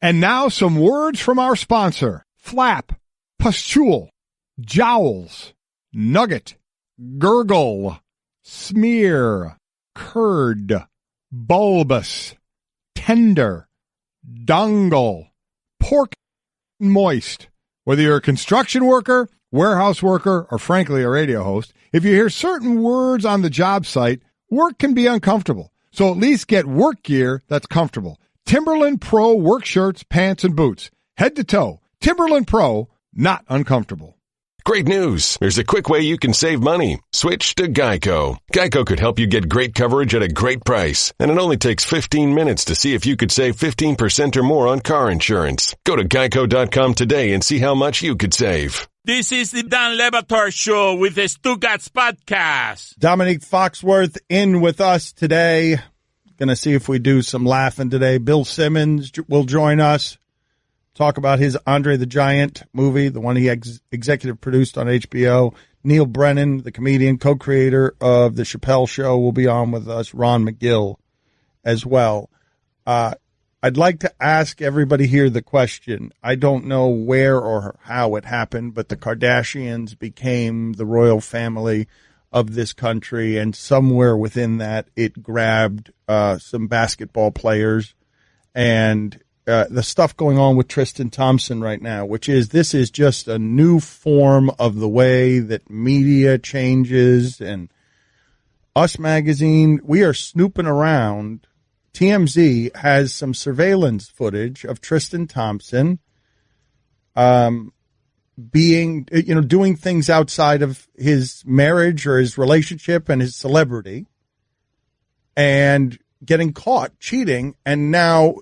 And now some words from our sponsor. Flap, pustule, jowls, nugget, gurgle, smear, curd, bulbous, tender, dongle, pork, moist. Whether you're a construction worker, warehouse worker, or frankly a radio host, if you hear certain words on the job site, work can be uncomfortable. So at least get work gear that's comfortable. Timberland Pro work shirts, pants, and boots. Head to toe. Timberland Pro, not uncomfortable. Great news. There's a quick way you can save money. Switch to Geico. Geico could help you get great coverage at a great price. And it only takes 15 minutes to see if you could save 15% or more on car insurance. Go to geico.com today and see how much you could save. This is the Dan Le Batard Show with the Stugotz podcast. Domonique Foxworth in with us today. Going to see if we do some laughing today. Bill Simmons will join us. Talk about his Andre the Giant movie, the one he executive produced on HBO. Neal Brennan, the comedian, co-creator of The Chappelle Show, will be on with us. Ron Magill as well. I'd like to ask everybody here the question. I don't know where or how it happened, but the Kardashians became the royal family of this country, and somewhere within that it grabbed some basketball players and the stuff going on with Tristan Thompson right now, this is just a new form of the way that media changes. And Us Magazine, we are snooping around. TMZ has some surveillance footage of Tristan Thompson doing things outside of his marriage or his relationship and his celebrity, and getting caught cheating. And now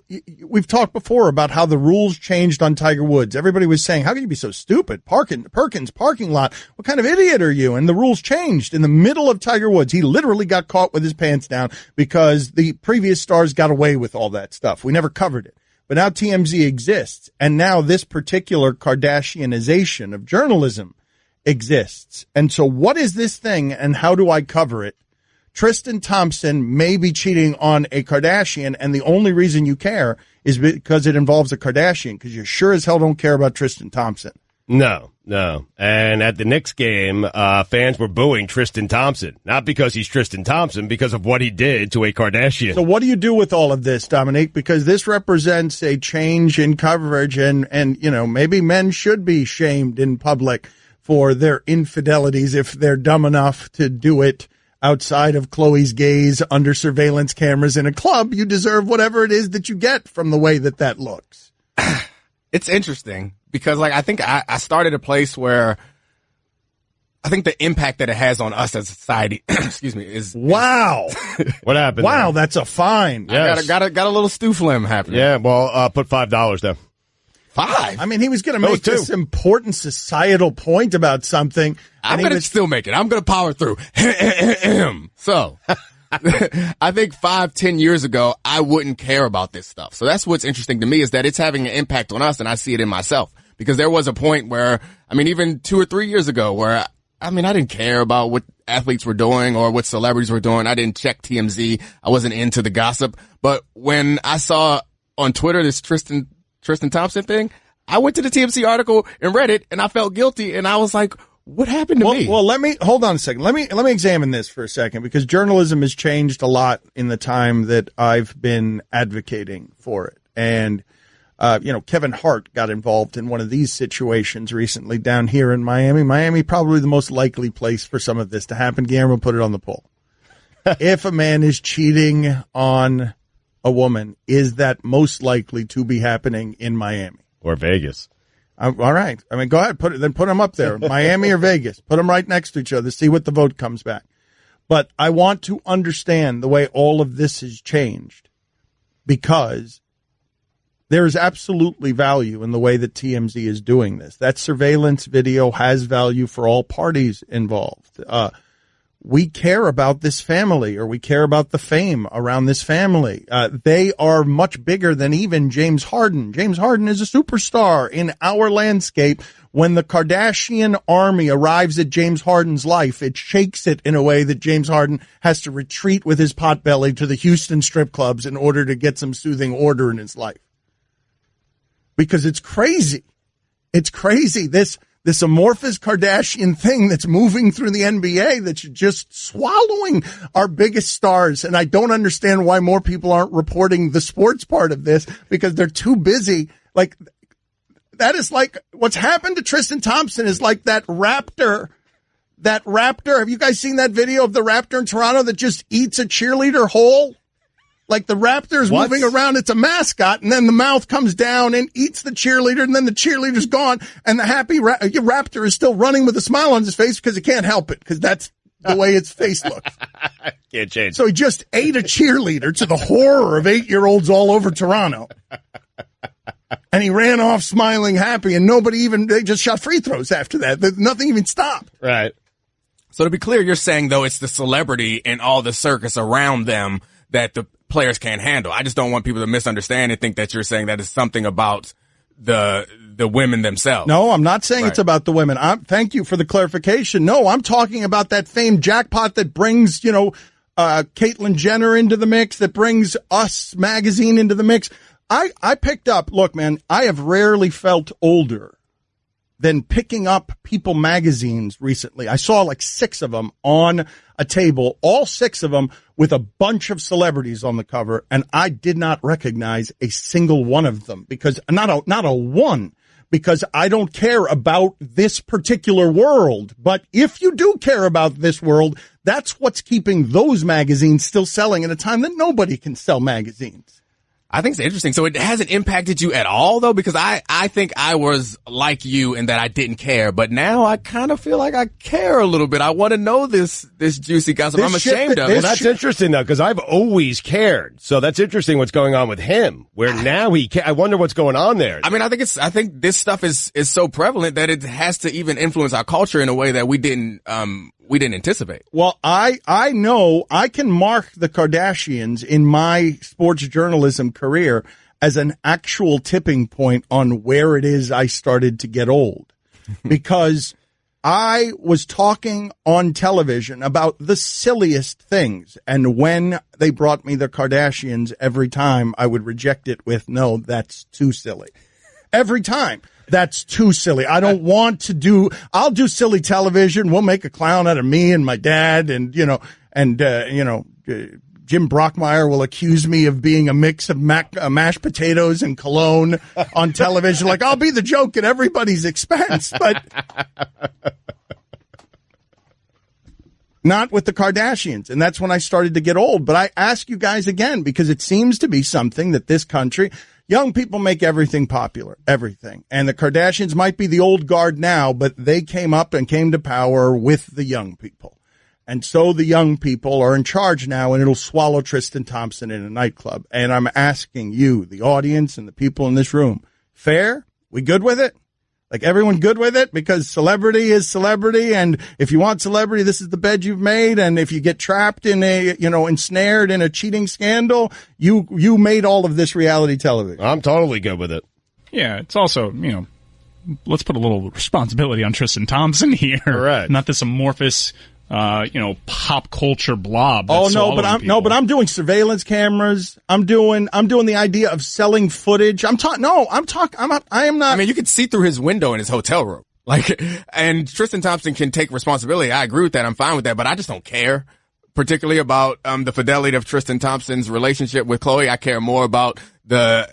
we've talked before about how the rules changed on Tiger Woods. Everybody was saying, how can you be so stupid? Perkins parking lot. What kind of idiot are you? And the rules changed in the middle of Tiger Woods. He literally got caught with his pants down because the previous stars got away with all that stuff. We never covered it. But now TMZ exists. And now this particular Kardashianization of journalism exists. And so what is this thing and how do I cover it? Tristan Thompson may be cheating on a Kardashian, and the only reason you care is because it involves a Kardashian, because you sure as hell don't care about Tristan Thompson. No. And at the Knicks game, fans were booing Tristan Thompson, not because he's Tristan Thompson, because of what he did to a Kardashian. So what do you do with all of this, Dominique? Because this represents a change in coverage, and maybe men should be shamed in public for their infidelities if they're dumb enough to do it outside of Chloe's gaze under surveillance cameras in a club. You deserve whatever it is that you get from the way that looks. It's interesting because, I think I started a place where I think the impact that it has on us as a society, is wow. What happened? Wow, there? That's a fine. Yes. Got a little stew flim happening. Yeah, well, put $5 down. 5? I mean, he was going to make this important societal point about something. I'm going to still make it. I'm going to power through. So, I think 5-10 years ago, I wouldn't care about this stuff. So that's what's interesting to me, is that it's having an impact on us, and I see it in myself. Because there was a point where, even 2 or 3 years ago, where, I didn't care about what athletes were doing or what celebrities were doing. I didn't check TMZ. I wasn't into the gossip. But when I saw on Twitter this Tristan Thompson thing, I went to the TMZ article and read it, and I felt guilty, and I was like, what happened to me? Well, hold on a second. Let me examine this for a second, because journalism has changed a lot in the time that I've been advocating for it. And, Kevin Hart got involved in one of these situations recently down here in Miami. Miami, probably the most likely place for some of this to happen. Guillermo put it on the poll. If a man is cheating on a woman, is that most likely to be happening in Miami or Vegas? All right. Go ahead. Put them up there. Miami or Vegas. Put them right next to each other. See what the vote comes back. But I want to understand the way all of this has changed, because there is absolutely value in the way that TMZ is doing this. That surveillance video has value for all parties involved. We care about this family, or we care about the fame around this family. They are much bigger than even James Harden. James Harden is a superstar in our landscape. When the Kardashian army arrives at James Harden's life, it shakes it in a way that James Harden has to retreat with his potbelly to the Houston strip clubs in order to get some soothing order in his life. because it's crazy. It's crazy. This amorphous Kardashian thing that's moving through the NBA that's just swallowing our biggest stars. And I don't understand why more people aren't reporting the sports part of this, because they're too busy. Like, that is like what's happened to Tristan Thompson is like that raptor. Have you guys seen that video of the raptor in Toronto that just eats a cheerleader whole? Like, the raptor is moving around. It's a mascot, and then the mouth comes down and eats the cheerleader, and then the cheerleader's gone, and the happy raptor is still running with a smile on his face because he can't help it, because that's the way its face looks. Can't change. So he just ate a cheerleader, to the horror of 8-year-olds all over Toronto. And he ran off smiling, happy, and they just shot free throws after that. Nothing even stopped. Right. So to be clear, you're saying, though, it's the celebrity and all the circus around them that the players can't handle. I just don't want people to misunderstand and think that you're saying that it's something about the women themselves. No, I'm not saying It's about the women. Thank you for the clarification. No, I'm talking about that famed jackpot that brings, Caitlyn Jenner into the mix, that brings Us magazine into the mix. I picked up, look, man, I have rarely felt older than picking up People magazines recently. I saw like 6 of them on a table, all 6 of them with a bunch of celebrities on the cover, and I did not recognize a single one of them, because not a one, because I don't care about this particular world. But if you do care about this world, that's what's keeping those magazines still selling at a time that nobody can sell magazines. I think it's interesting. So it hasn't impacted you at all, though, because I think I was like you in that I didn't care, but now I kind of feel like I care a little bit. I want to know this juicy gossip. I'm ashamed of it. Well, that's interesting, though, because I've always cared. So that's interesting what's going on with him, where now I wonder what's going on there. I mean, I think this stuff is so prevalent that it has to even influence our culture in a way that we didn't anticipate. Well, I know I can mark the Kardashians in my sports journalism career as an actual tipping point on where it is I started to get old. Because I was talking on television about the silliest things, and when they brought me the Kardashians, every time I would reject it with, no, that's too silly. Every time. That's too silly. I don't want to I'll do silly television. We'll make a clown out of me and my dad, and Jim Brockmeyer will accuse me of being a mix of mashed potatoes and cologne on television. Like, I'll be the joke at everybody's expense, but not with the Kardashians. And that's when I started to get old. But I ask you guys again, because it seems to be something that this country, young people make everything popular, everything. And the Kardashians might be the old guard now, but they came up and came to power with the young people. And so the young people are in charge now, and it'll swallow Tristan Thompson in a nightclub. And I'm asking you, the audience and the people in this room, fair? We good with it? Like, everyone good with it? Because celebrity is celebrity, and if you want celebrity, this is the bed you've made. And if you get trapped in ensnared in a cheating scandal, you made all of this reality television. I'm totally good with it. Yeah, it's also, let's put a little responsibility on Tristan Thompson here. Correct. Not this amorphous, pop culture blob. Oh no, but I'm doing surveillance cameras. I'm doing the idea of selling footage. I am not. I mean, you could see through his window in his hotel room. And Tristan Thompson can take responsibility. I agree with that. I'm fine with that, but I just don't care particularly about, the fidelity of Tristan Thompson's relationship with Khloe. I care more about the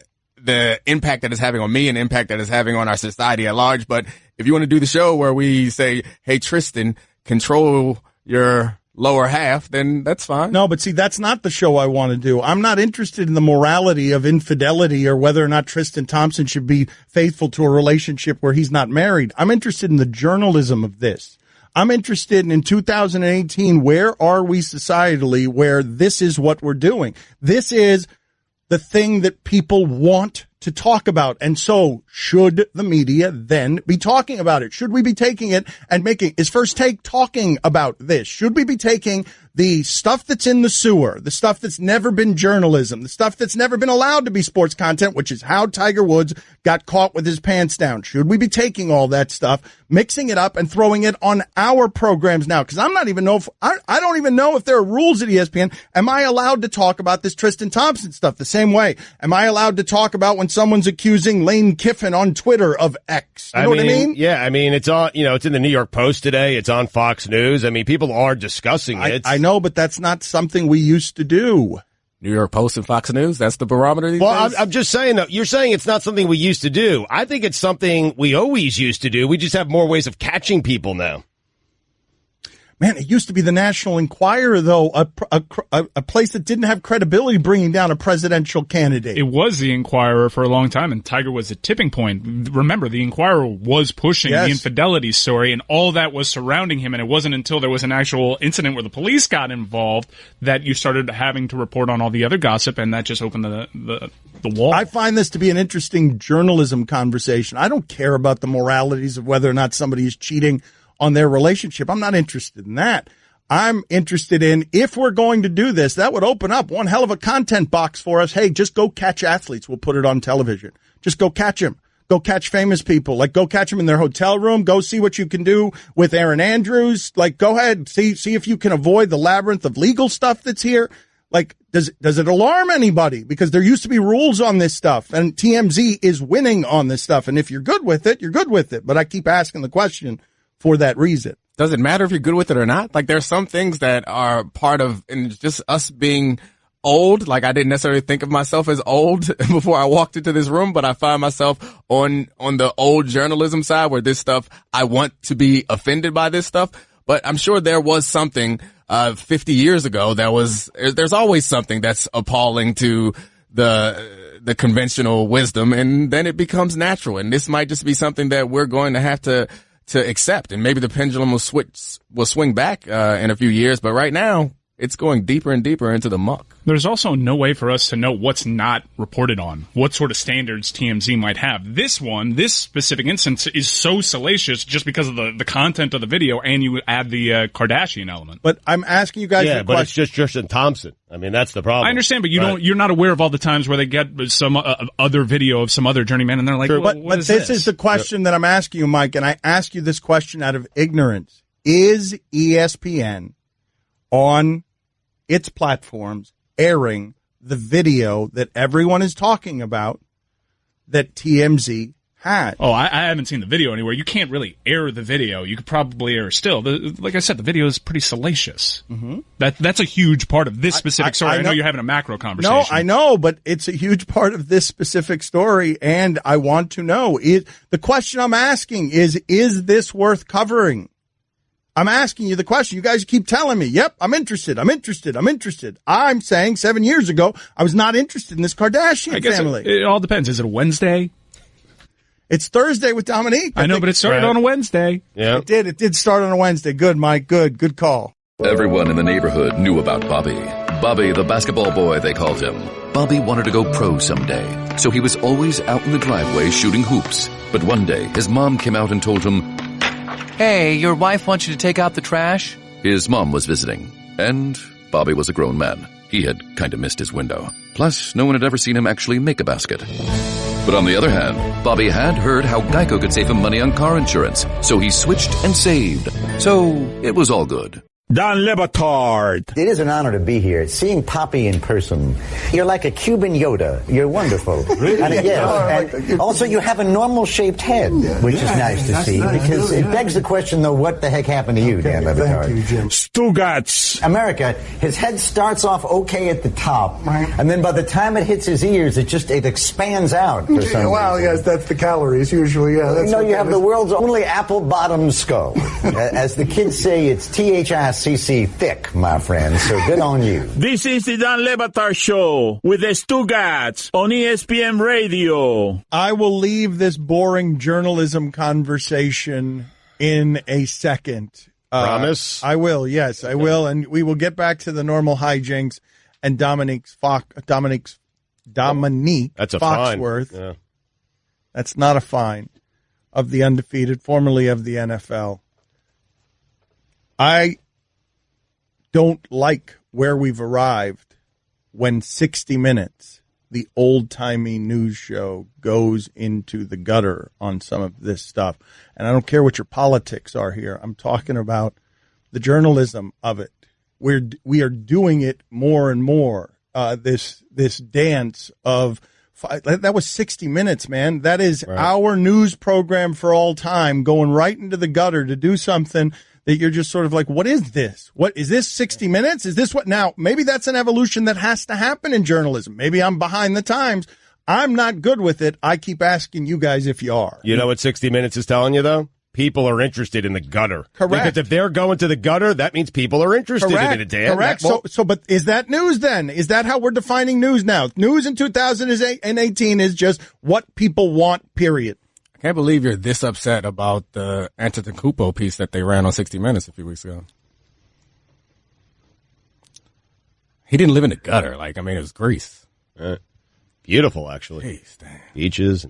impact that it's having on me and the impact that it's having on our society at large. But if you want to do the show where we say, hey, Tristan, control your lower half, then that's fine. No, but see, that's not the show I want to do. I'm not interested in the morality of infidelity or whether or not Tristan Thompson should be faithful to a relationship where he's not married. I'm interested in the journalism of this. I'm interested in 2018, where are we societally where this is what we're doing? This is the thing that people want to talk about. And so should the media then be talking about it? Should we be taking it and is First Take talking about this? Should we be taking The stuff that's in the sewer, the stuff that's never been journalism, the stuff that's never been allowed to be sports content, which is how Tiger Woods got caught with his pants down. Should we be taking all that stuff, mixing it up, and throwing it on our programs now? Because I don't even know if there are rules at ESPN. Am I allowed to talk about this Tristan Thompson stuff the same way? Am I allowed to talk about when someone's accusing Lane Kiffin on Twitter of X? You know what I mean? Yeah, I mean, it's on, it's in the New York Post today. It's on Fox News. I mean, people are discussing it. I know, but that's not something we used to do. New York Post and Fox News, that's the barometer these days? I'm just saying, though, you're saying it's not something we used to do. I think it's something we always used to do. We just have more ways of catching people now. Man, it used to be the National Enquirer, though, a place that didn't have credibility bringing down a presidential candidate. It was the Enquirer for a long time, and Tiger was a tipping point. Remember, the Enquirer was pushing the infidelity story, and all that was surrounding him, and it wasn't until there was an actual incident where the police got involved that you started having to report on all the other gossip, and that just opened the wall. I find this to be an interesting journalism conversation. I don't care about the moralities of whether or not somebody is cheating on their relationship. I'm not interested in that. I'm interested in, if we're going to do this, that would open up one hell of a content box for us. Hey, just go catch athletes. We'll put it on television. Just go catch them. Go catch famous people. Like, go catch them in their hotel room. Go see what you can do with Aaron Andrews. Like, go ahead. See if you can avoid the labyrinth of legal stuff that's here. Like, does it alarm anybody? Because there used to be rules on this stuff, and TMZ is winning on this stuff. And if you're good with it, you're good with it. But I keep asking the question for that reason. Does it matter if you're good with it or not? Like, there's some things that are part of, and just us being old. Like, I didn't necessarily think of myself as old before I walked into this room, but I find myself on the old journalism side where this stuff, I want to be offended by this stuff. But I'm sure there was something 50 years ago there's always something that's appalling to the conventional wisdom, and then it becomes natural. And this might just be something that we're going to have to accept, and maybe the pendulum will swing back in a few years, but right now it's going deeper and deeper into the muck. There's also no way for us to know what's not reported on, what sort of standards TMZ might have. This specific instance is so salacious just because of the content of the video, and you add the Kardashian element. But I'm asking you guys but it's just Tristan Thompson. I mean, that's the problem. I understand, but you're not aware of all the times where they get some other video of some other journeyman, and they're like, but this is the question that I'm asking you, Mike, and I ask you this question out of ignorance. Is ESPN on its platforms airing the video that everyone is talking about that TMZ had? Oh, I haven't seen the video anywhere. You can't really air the video. You could probably air still. Like I said, the video is pretty salacious. Mm-hmm. That's a huge part of this specific story. I know you're having a macro conversation. No, I know, but it's a huge part of this specific story, and I want to know. The question I'm asking is this worth covering? I'm asking you the question. You guys keep telling me, yep, I'm interested. I'm saying 7 years ago, I was not interested in this Kardashian family. It all depends. Is it a Wednesday? It's Thursday with Domonique. I know, but it started on a Wednesday. Yeah. It did start on a Wednesday. Good, Mike. Good call. Everyone in the neighborhood knew about Bobby. Bobby, the basketball boy, they called him. Bobby wanted to go pro someday, so he was always out in the driveway shooting hoops. But one day, his mom came out and told him, "Hey, your wife wants you to take out the trash?" His mom was visiting, and Bobby was a grown man. He had kind of missed his window. Plus, no one had ever seen him actually make a basket. But on the other hand, Bobby had heard how Geico could save him money on car insurance, so he switched and saved. So, it was all good. Don Le Batard. It is an honor to be here. Seeing Poppy in person, you're like a Cuban Yoda. You're wonderful. Really? And also, you have a normal-shaped head, which is nice to see, because it begs the question, though, what the heck happened to you, Dan Le Batard? Thank you, Jim. Stugotz. America, his head starts off okay at the top, and then by the time it hits his ears, it expands out for some Well, reason. yes, that's the calories, usually, yeah. That's you have the world's only apple-bottom skull. As the kids say, it's THICC thick, my friend, so good on you. This is the Dan Le Batard Show with the Stugotz on ESPN Radio. I will leave this boring journalism conversation in a second. Promise? I will, yes, I will, and we will get back to the normal hijinks and Domonique That's a Foxworth. Fine. Yeah. That's not a fine. Of the undefeated, formerly of the NFL. I don't like where we've arrived when 60 Minutes, the old-timey news show, goes into the gutter on some of this stuff. And I don't care what your politics are here. I'm talking about the journalism of it. We are doing it more and more. This dance of that was 60 Minutes, man. That is our news program for all time, going right into the gutter to do something that you're just sort of like, what is this? What is this? 60 Minutes? Is this what now? Maybe that's an evolution that has to happen in journalism. Maybe I'm behind the times. I'm not good with it. I keep asking you guys if you are. You know what 60 Minutes is telling you, though? People are interested in the gutter. Correct. Because if they're going to the gutter, that means people are interested in it, Dan. Correct. But is that news then? Is that how we're defining news now? News in 2018 is just what people want, period. I can't believe you're this upset about the Antetokounmpo piece that they ran on 60 Minutes a few weeks ago. He didn't live in the gutter. It was Greece. Beautiful, actually. Jeez, damn. Beaches.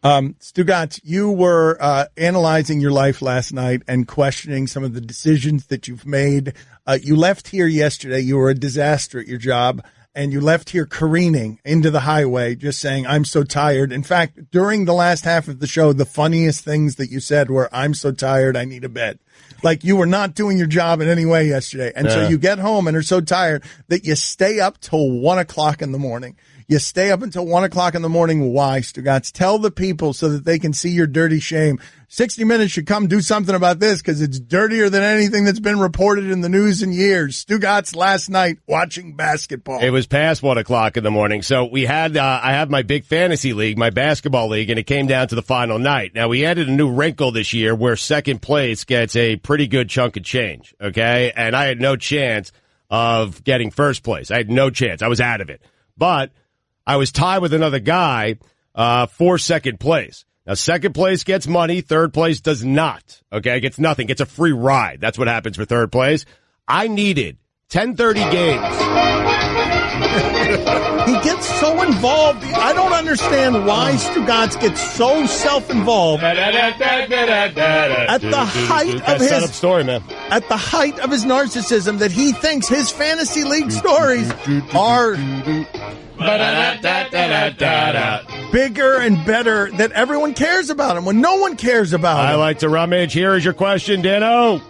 Stugotz, you were analyzing your life last night and questioning some of the decisions that you've made. You left here yesterday. You were a disaster at your job, and you left here careening into the highway, just saying, I'm so tired. In fact, during the last half of the show, the funniest things that you said were, I'm so tired, I need a bed. Like you were not doing your job in any way yesterday. And so you get home and are so tired that you stay up till 1 o'clock in the morning. You stay up until 1 o'clock in the morning. Why, Stugotz? Tell the people so that they can see your dirty shame. 60 Minutes should come do something about this because it's dirtier than anything that's been reported in the news in years. Stugotz last night watching basketball. It was past 1 o'clock in the morning. So we had, I have my big fantasy league, my basketball league, and it came down to the final night. Now we added a new wrinkle this year where second place gets a pretty good chunk of change. Okay. And I had no chance of getting first place. I had no chance. I was out of it, but I was tied with another guy for second place. Now, second place gets money. Third place does not. Okay, gets nothing. Gets a free ride. That's what happens for third place. I needed 10:30 games. He gets so involved. I don't understand why Stugotz gets so self-involved. At the height of his setup story, man. At the height of his narcissism, that he thinks his fantasy league stories are bigger and better, that everyone cares about him when no one cares about him. I like to rummage. Here is your question, Dano.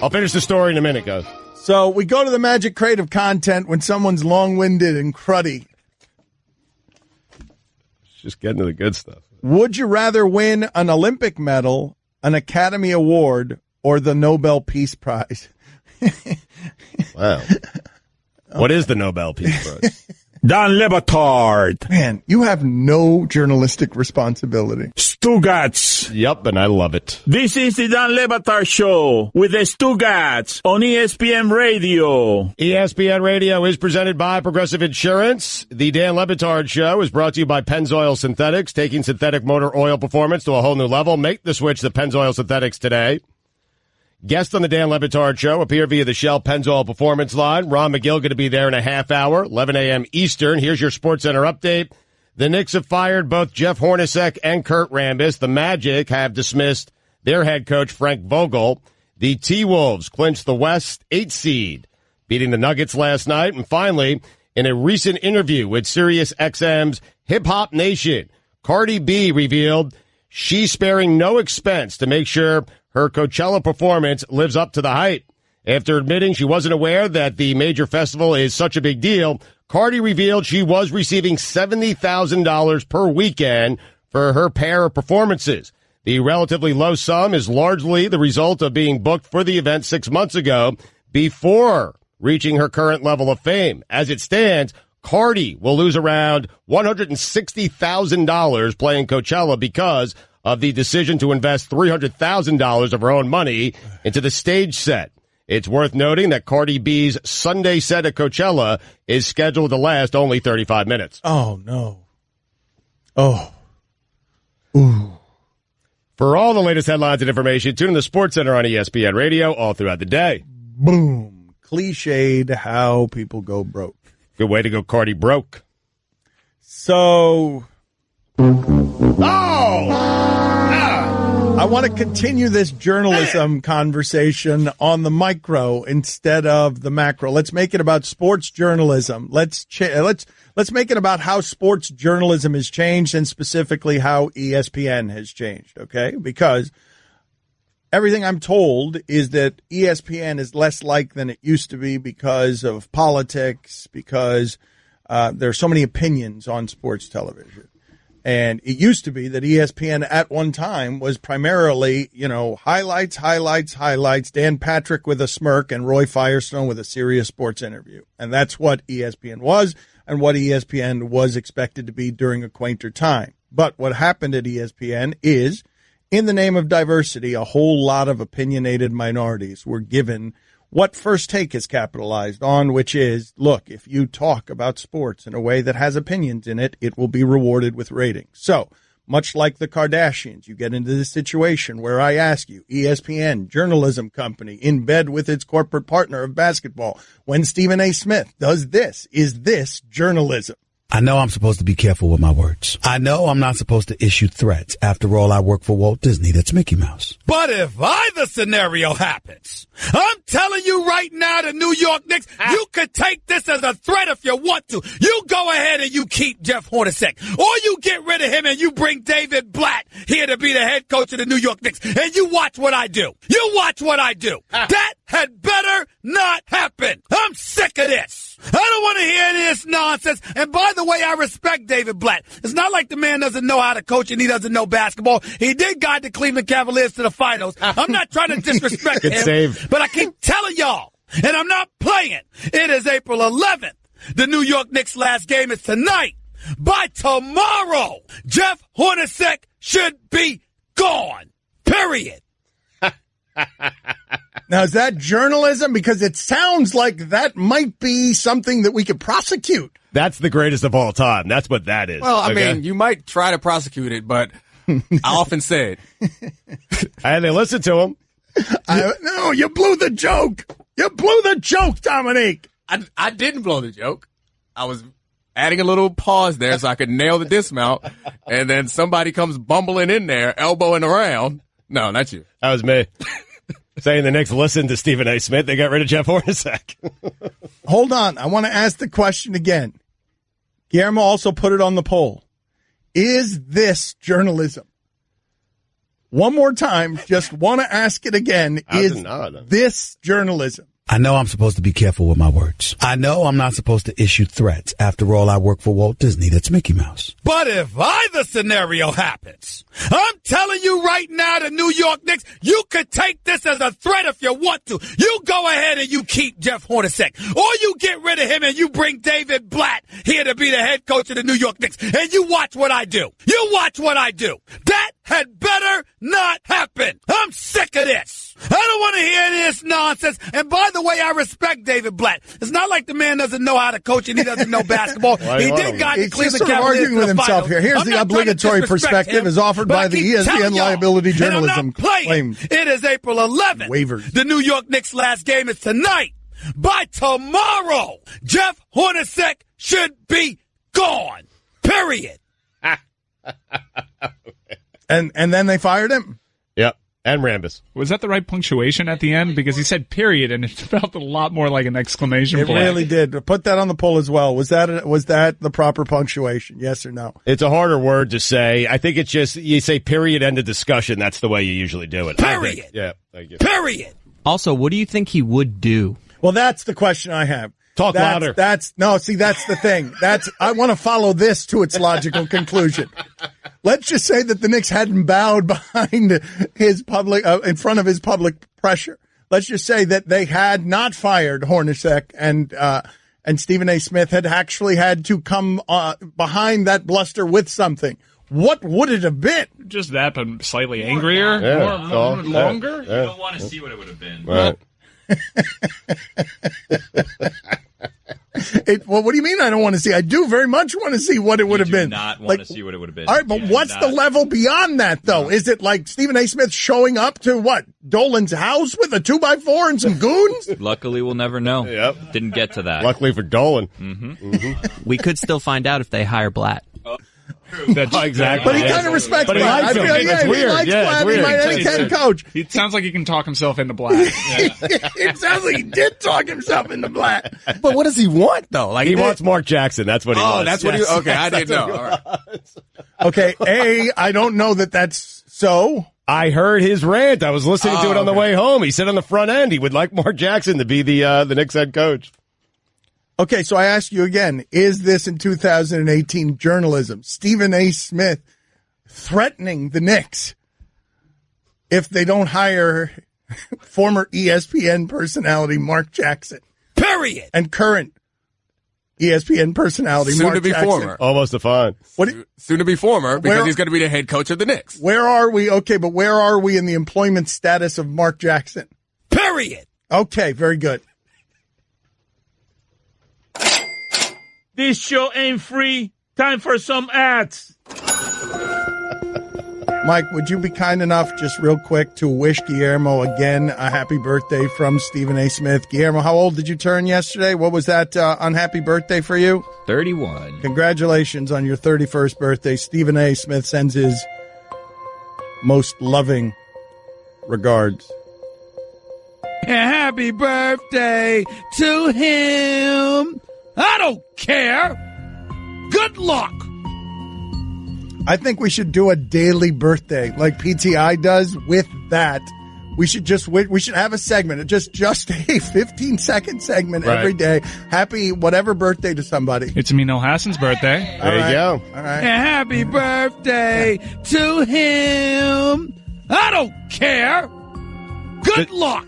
I'll finish the story in a minute, guys. So we go to the magic crate of content when someone's long-winded and cruddy. Just getting to the good stuff. Would you rather win an Olympic medal, an Academy Award, or the Nobel Peace Prize? Wow. What is the Nobel Peace Prize? Dan Le Batard. Man, you have no journalistic responsibility. Stugotz. Yep, and I love it. This is the Dan Le Batard Show with the Stugotz on ESPN Radio. ESPN Radio is presented by Progressive Insurance. The Dan Le Batard Show is brought to you by Pennzoil Synthetics, taking synthetic motor oil performance to a whole new level. Make the switch to Pennzoil Synthetics today. Guests on the Dan Le Batard Show appear via the Shell Pennzoil Performance line. Ron McGill going to be there in a half hour, 11 a.m. Eastern. Here's your SportsCenter update. The Knicks have fired both Jeff Hornacek and Kurt Rambis. The Magic have dismissed their head coach, Frank Vogel. The T-Wolves clinched the West 8 seed, beating the Nuggets last night. And finally, in a recent interview with SiriusXM's Hip Hop Nation, Cardi B revealed she's sparing no expense to make sure her Coachella performance lives up to the hype. After admitting she wasn't aware that the major festival is such a big deal, Cardi revealed she was receiving $70,000 per weekend for her pair of performances. The relatively low sum is largely the result of being booked for the event 6 months ago before reaching her current level of fame. As it stands, Cardi will lose around $160,000 playing Coachella because of the decision to invest $300,000 of her own money into the stage set. It's worth noting that Cardi B's Sunday set at Coachella is scheduled to last only 35 minutes. Oh, no. Oh. Ooh. For all the latest headlines and information, tune in the SportsCenter on ESPN Radio all throughout the day. Boom. Cliched how people go broke. Good way to go, Cardi broke. So... I I want to continue this journalism conversation on the micro instead of the macro. Let's make it about sports journalism. Let's make it about how sports journalism has changed and specifically how ESPN has changed, okay? Because everything I'm told is that ESPN is less like than it used to be because of politics, because there are so many opinions on sports television. And it used to be that ESPN at one time was primarily, highlights, Dan Patrick with a smirk and Roy Firestone with a serious sports interview. And that's what ESPN was and what ESPN was expected to be during a quainter time. But what happened at ESPN is, in the name of diversity, a whole lot of opinionated minorities were given what First Take is capitalized on, which is, look, if you talk about sports in a way that has opinions in it, it will be rewarded with ratings. So, much like the Kardashians, you get into this situation where I ask you, ESPN, journalism company, in bed with its corporate partner of basketball, when Stephen A. Smith does this, is this journalism? I know I'm supposed to be careful with my words. I know I'm not supposed to issue threats. After all, I work for Walt Disney. That's Mickey Mouse. But if either scenario happens, I'm telling you right now, the New York Knicks, you could take this as a threat if you want to. You go ahead and you keep Jeff Hornacek, or you get rid of him and you bring David Blatt here to be the head coach of the New York Knicks, and you watch what I do. You watch what I do. That had better not happen. I'm sick of this. I don't want to hear this nonsense. And by the way, I respect David Blatt. It's not like the man doesn't know how to coach and he doesn't know basketball. He did guide the Cleveland Cavaliers to the finals. I'm not trying to disrespect him, save. But I keep telling y'all, and I'm not playing. It is April 11th. The New York Knicks' last game is tonight. By tomorrow, Jeff Hornacek should be gone. Period. Now, is that journalism? Because it sounds like that might be something that we could prosecute. That's the greatest of all time. That's what that is. Well, I mean, you might try to prosecute it, but I often say it. And they listen to him. No, you blew the joke. You blew the joke, Domonique. I didn't blow the joke. I was adding a little pause there so I could nail the dismount, and then somebody comes bumbling in there, elbowing around. No, not you. That was me. Saying the Knicks listened to Stephen A. Smith. They got rid of Jeff Hornacek. Hold on. I want to ask the question again. Guillermo also put it on the poll. Is this journalism? One more time. Just want to ask it again. Is this journalism? I know I'm supposed to be careful with my words. I know I'm not supposed to issue threats. After all, I work for Walt Disney. That's Mickey Mouse. But if either scenario happens, I'm telling you right now, the New York Knicks, you could take this as a threat if you want to. You go ahead and you keep Jeff Hornacek, or you get rid of him and you bring David Blatt here to be the head coach of the New York Knicks, and you watch what I do. You watch what I do. That had better not happen. I'm sick of this. I don't want to hear this nonsense. And by the way, I respect David Blatt. It's not like the man doesn't know how to coach and he doesn't know basketball. He did guide the Cleveland Cavaliers. He's arguing with himself here. Here's the obligatory perspective as offered by the ESPN liability journalism claim. It is April 11th. Waivers. The New York Knicks' last game is tonight. By tomorrow, Jeff Hornacek should be gone. Period. And then they fired him? Yep. And Rambus. Was that the right punctuation at the end? Because he said period, and it felt a lot more like an exclamation point. It really did. Put that on the poll as well. Was that the proper punctuation? Yes or no? It's a harder word to say. I think it's just, you say period, end of discussion. That's the way you usually do it. Period. Yeah, thank you. Period. Also, what do you think he would do? Well, that's the question I have. Louder. That's the thing. I want to follow this to its logical conclusion. Let's just say that the Knicks hadn't bowed behind his public, in front of his public pressure. Let's just say that they had not fired Hornacek and Stephen A. Smith had actually had to come behind that bluster with something. What would it have been? Just that, but slightly angrier, more longer. You don't want to see what it would have been. Right. Well, what do you mean I don't want to see? I do very much want to see what it would have been. Not want to see what it would have been. All right, but what's the level beyond that, though? No. Is it like Stephen A. Smith showing up to, Dolan's house with a 2x4 and some goons? Luckily, we'll never know. Yep. Didn't get to that. Luckily for Dolan. Mm-hmm. We could still find out if they hire Blatt. Exactly. But he kind of respects But he Blatt. likes him. He likes Blatt. He might any head coach. It sounds like he can talk himself into Blatt. It sounds like he did talk himself into Blatt. But what does he want, though? Like He wants Mark Jackson. That's what he wants. Oh, that's what he. Okay, I didn't know. All right. Okay, I don't know that that's so. I heard his rant. I was listening to it on the way home. He said on the front end he would like Mark Jackson to be the Knicks head coach. Okay, so I ask you again, is this in 2018 journalism? Stephen A. Smith threatening the Knicks if they don't hire former ESPN personality Mark Jackson. Period. And current ESPN personality Soon Mark to be Jackson. former. Almost a fun. Soon to be former because he's going to be the head coach of the Knicks. Where are we? Okay, but where are we in the employment status of Mark Jackson? Period. Okay, very good. This show ain't free. Time for some ads. Mike, would you be kind enough, just real quick, to wish Guillermo again a happy birthday from Stephen A. Smith? Guillermo, how old did you turn yesterday? What was that unhappy birthday for you? 31. Congratulations on your 31st birthday. Stephen A. Smith sends his most loving regards. Happy birthday to him. I don't care. Good luck. I think we should do a daily birthday like PTI does. With that, we should have a segment, just a 15-second segment every day. Happy whatever birthday to somebody. It's Emil Hassan's birthday. There you go. All right. Happy birthday to him. I don't care. Good luck.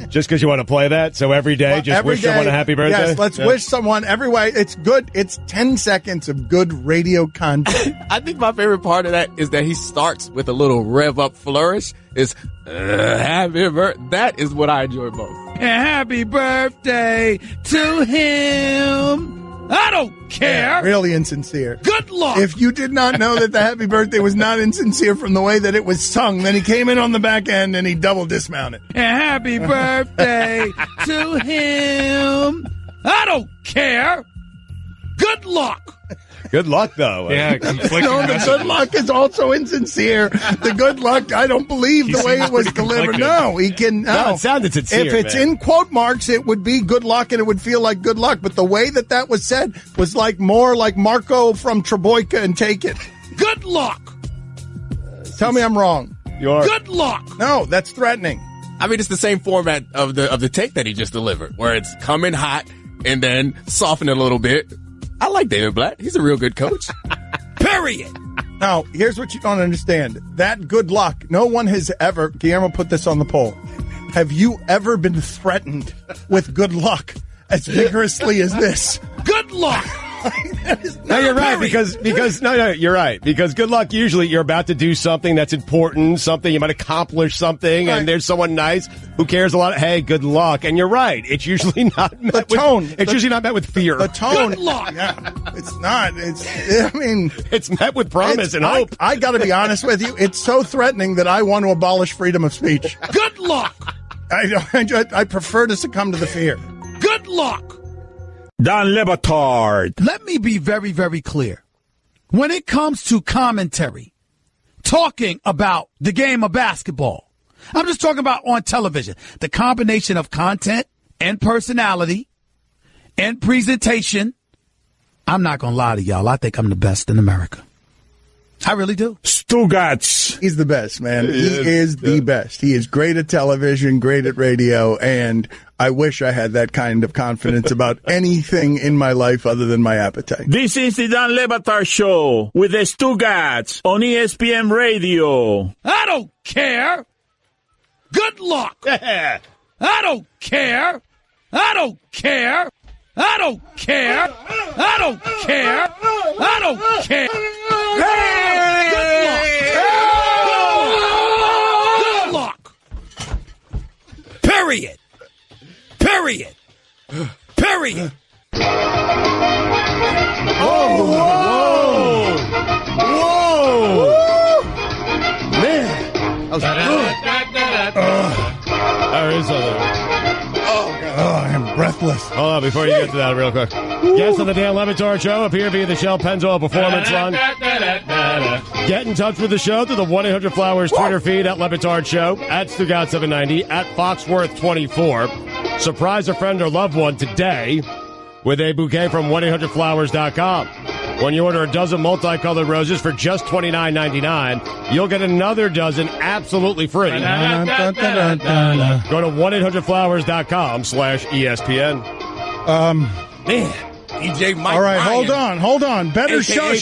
Just because you want to play that, so every day, just every wish day, someone a happy birthday? Yes, let's wish someone every way. It's good. It's 10 seconds of good radio content. I think my favorite part of that is that he starts with a little rev up flourish. Is happy birthday. That is what I enjoy most. Happy birthday to him. I don't care. Really insincere. Good luck. If you did not know that the happy birthday was not insincere from the way that it was sung, then he came in on the back end and he double dismounted. Happy birthday to him. I don't care. Good luck. Good luck, though. Yeah, conflicting No, the messages. good luck is also insincere. The good luck, I don't believe the way it was delivered. conflicted. No, he can. No, it sounded sincere, If it's man. in quote marks, it would be good luck and it would feel like good luck. But the way that was said was like more like Marco from Treboika and Take It. Good luck. Tell me I'm wrong. You are. Good luck. No, that's threatening. I mean, it's the same format of the take that he just delivered, where it's coming hot and then soften it a little bit. I like David Blatt. He's a real good coach. Period. Now, here's what you don't understand. That good luck, no one has ever, Guillermo put this on the poll. Have you ever been threatened with good luck as vigorously as this? Good luck. No, you're right, because you're right. Because good luck, usually you're about to do something that's important, something you might accomplish something, Right. and there's someone nice who cares a lot. Hey, good luck. And you're right. It's usually not met it's usually not met with fear. The tone. Good luck. Yeah, it's not. I mean, it's met with promise and hope. I got to be honest with you. It's so threatening that I want to abolish freedom of speech. Good luck. I prefer to succumb to the fear. Good luck. Don Batard. Let me be very, very clear. When it comes to commentary, talking about the game of basketball, I'm just talking about on television, the combination of content and personality and presentation. I'm not going to lie to y'all. I think I'm the best in America. I really do. Stugotz. He's the best, man. He is the best. He is great at television, great at radio, and I wish I had that kind of confidence about anything in my life other than my appetite. This is the Don Batard Show with the Stugotz on ESPN Radio. I don't care. Good luck. I don't care. I don't care. I don't care. I don't care. I don't care. Hey! Good luck. Period. Period. Period. Whoa! Man. There is something. I am breathless. Hold on, before you get to that real quick. Guests on the Dan Le Batard Show appear via the Shell Pennzoil Performance Line. Get in touch with the show through the 1-800-Flowers Twitter feed at Le Batard Show, at Stugotz790, at Foxworth24. Surprise a friend or loved one today with a bouquet from 1-800-Flowers.com. When you order a dozen multicolored roses for just $29.99, you'll get another dozen absolutely free. Go to 1-800-Flowers.com/ESPN. Man, DJ Mike. All right, Ryan. hold on. Better show. Hey,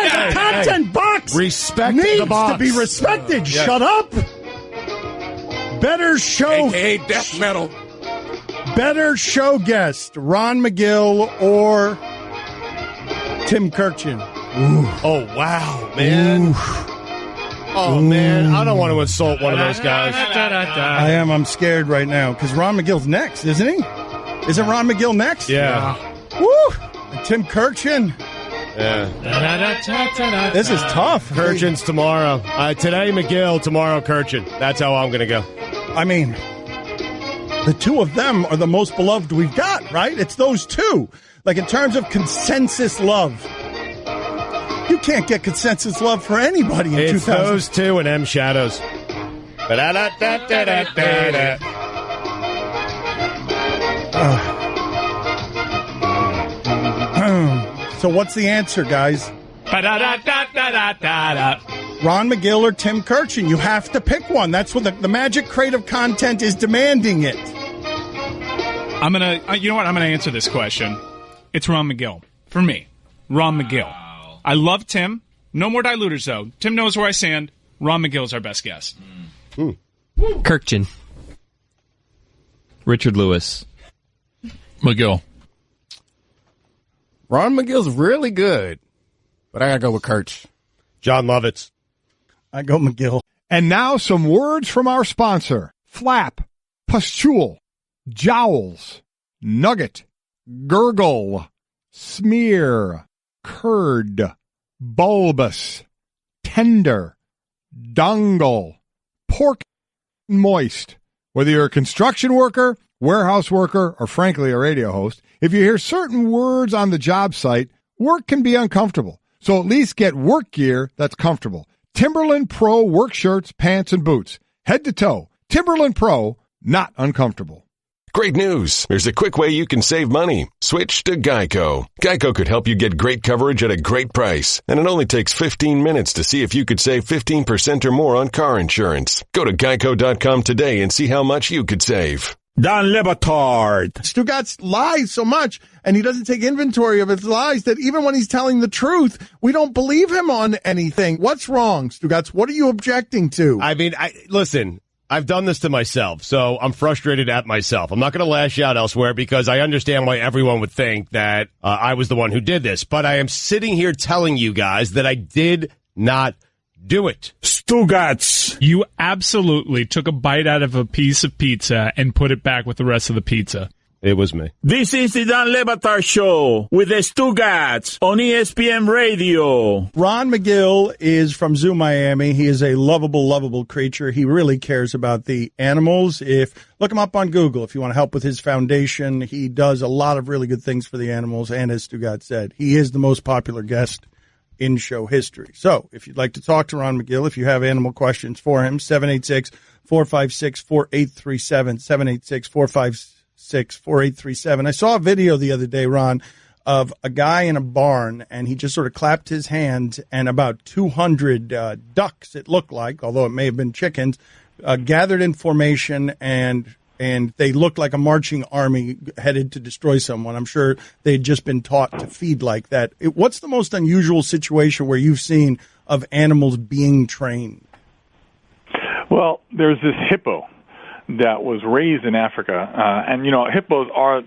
the content box Respect needs the box. to be respected. Yes. Shut up. Better show. AKA Death Metal. Better show guest, Ron Magill or Tim Kirchin. Ooh. Oh, wow, man. Ooh. Oh, man. I don't want to insult one of those guys. I am. I'm scared right now because Ron McGill's next, isn't he? Isn't Ron McGill next? Yeah. Woo! And Tim Kirchin. Yeah. This is tough. Kirchin's tomorrow. Today, McGill. Tomorrow, Kirchin. That's how I'm going to go. I mean, the two of them are the most beloved we've got, right? It's those two. Like, in terms of consensus love. You can't get consensus love for anybody in 2000. It's those two and M Shadows. So what's the answer, guys? Ron Magill or Tim Kirchin? You have to pick one. That's what the Magic Creative Content is demanding it. I'm going to, you know what? I'm going to answer this question. It's Ron Magill. For me, Ron Magill. I love Tim. No more diluters, though. Tim knows where I stand. Ron Magill's our best guess. Kirchin. Richard Lewis. Magill. Ron McGill's really good, but I gotta go with Kirch. John Lovitz. I go McGill. And now some words from our sponsor. Flap, pustule, jowls, nugget, gurgle, smear, curd, bulbous, tender, dongle, pork, moist. Whether you're a construction worker, warehouse worker, or frankly a radio host, if you hear certain words on the job site, work can be uncomfortable. So at least get work gear that's comfortable. Timberland Pro work shirts, pants, and boots. Head to toe. Timberland Pro, not uncomfortable. Great news. There's a quick way you can save money. Switch to Geico. Geico could help you get great coverage at a great price. And it only takes 15 minutes to see if you could save 15% or more on car insurance. Go to geico.com today and see how much you could save. Dan Le Batard. Stugotz lies so much, and he doesn't take inventory of his lies, that even when he's telling the truth, we don't believe him on anything. What's wrong, Stugotz? What are you objecting to? I mean, listen, I've done this to myself, so I'm frustrated at myself. I'm not going to lash out elsewhere because I understand why everyone would think that I was the one who did this. But I am sitting here telling you guys that I did not do it. Stugotz. You absolutely took a bite out of a piece of pizza and put it back with the rest of the pizza. It was me. This is the Dan Le Batard Show with the Stugotz on ESPN Radio. Ron Magill is from Zoo, Miami. He is a lovable creature. He really cares about the animals. Look him up on Google if you want to help with his foundation. He does a lot of really good things for the animals, and as Stugotz said, he is the most popular guest in show history. So if you'd like to talk to Ron Magill, if you have animal questions for him, 786-456-4837, 786-456-4837. I saw a video the other day, Ron, of a guy in a barn, and he just sort of clapped his hands, and about 200 ducks, it looked like, although it may have been chickens, gathered in formation, and they looked like a marching army headed to destroy someone. I'm sure they'd just been taught to feed like that. What's the most unusual situation where you've seen of animals being trained? Well, there's this hippo that was raised in Africa, and hippos are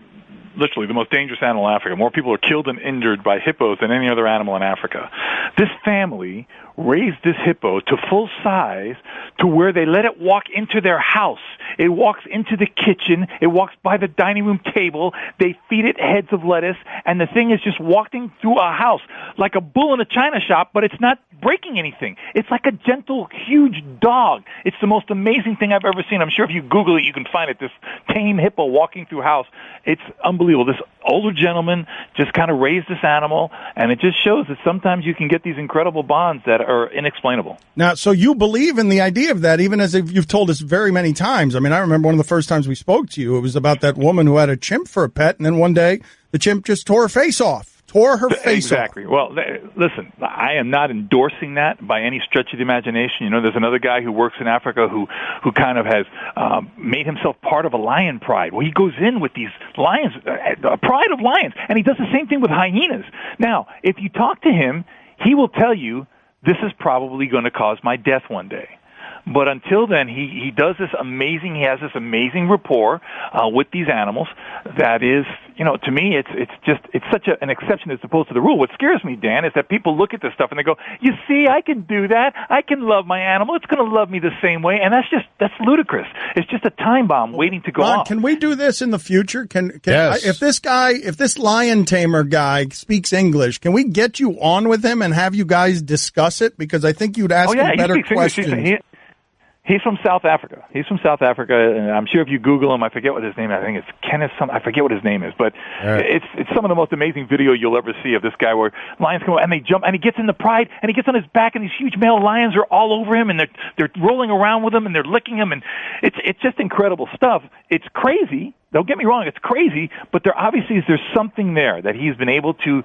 literally the most dangerous animal in Africa. More people are killed and injured by hippos than any other animal in Africa. This family raised this hippo to full size to where they let it walk into their house It walks into the kitchen. It walks by the dining room table. They feed it heads of lettuce, and the thing is just walking through a house like a bull in a china shop, but it's not breaking anything. It's like a gentle, huge dog. It's the most amazing thing I've ever seen. I'm sure if you Google it, you can find it. This tame hippo walking through a house. It's unbelievable. This older gentleman just kind of raised this animal, and it just shows that sometimes you can get these incredible bonds that are inexplainable. Now, so you believe in the idea of that, even as you've told us very many times. I mean, I remember one of the first times we spoke to you, it was about that woman who had a chimp for a pet, and then one day the chimp just tore her face off. Exactly. Well, listen, I am not endorsing that by any stretch of the imagination. You know, there's another guy who works in Africa who kind of has made himself part of a lion pride. Well, he goes in with these lions, a pride of lions, and he does the same thing with hyenas. Now, if you talk to him, he will tell you, this is probably going to cause my death one day. But until then, he does this amazing, he has this amazing rapport with these animals that is, you know, to me, it's such an exception as opposed to the rule. What scares me, Dan, is that people look at this stuff and they go, you see, I can do that. I can love my animal. It's going to love me the same way. And that's ludicrous. It's just a time bomb waiting to go Ron, off. can we do this in the future? Yes. If this lion tamer guy speaks English, can we get you on with him and have you guys discuss it? Because I think you'd ask him better questions. He's from South Africa. And I'm sure if you Google him, I forget what his name is. I think it's Kenneth I forget what his name is, but it's some of the most amazing video you'll ever see of this guy where lions come and they jump, and he gets in the pride, and he gets on his back, and these huge male lions are all over him, and they're rolling around with him, and they're licking him, and it's just incredible stuff. It's crazy. Don't get me wrong, it's crazy, but there's something there that he's been able to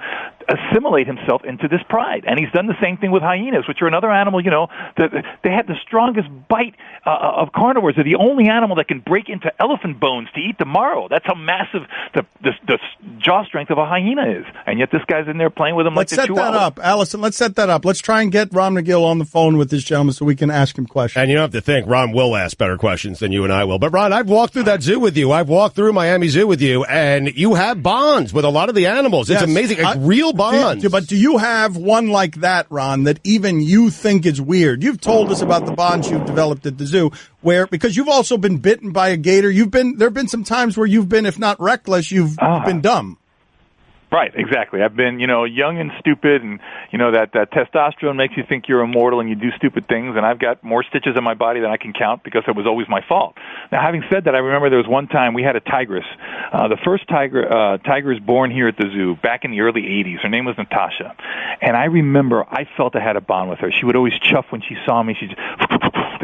assimilate himself into this pride. And he's done the same thing with hyenas, which are another animal, you know, they have the strongest bite of carnivores. They're the only animal that can break into elephant bones to eat the marrow. That's how massive the jaw strength of a hyena is. And yet this guy's in there playing with them like Let's set that up. Allison, let's set that up. Let's try and get Ron Magill on the phone with this gentleman so we can ask him questions. And you don't have to think, Ron will ask better questions than you and I will. But Ron, I've walked through that zoo with you. I've walked through Miami Zoo with you, and you have bonds with a lot of the animals. It's amazing. Like real bonds. But do you have one like that, Ron, that even you think is weird? You've told us about the bonds you've developed at the zoo, because you've also been bitten by a gator. There have been some times where you've been, if not reckless, you've been dumb. Right, exactly. I've been, young and stupid, and, that testosterone makes you think you're immortal and you do stupid things, and I've got more stitches in my body than I can count because it was always my fault. Now, having said that, I remember there was one time we had a tigress. The first tigress born here at the zoo back in the early 80s. Her name was Natasha. And I remember I felt I had a bond with her. She would always chuff when she saw me. She just...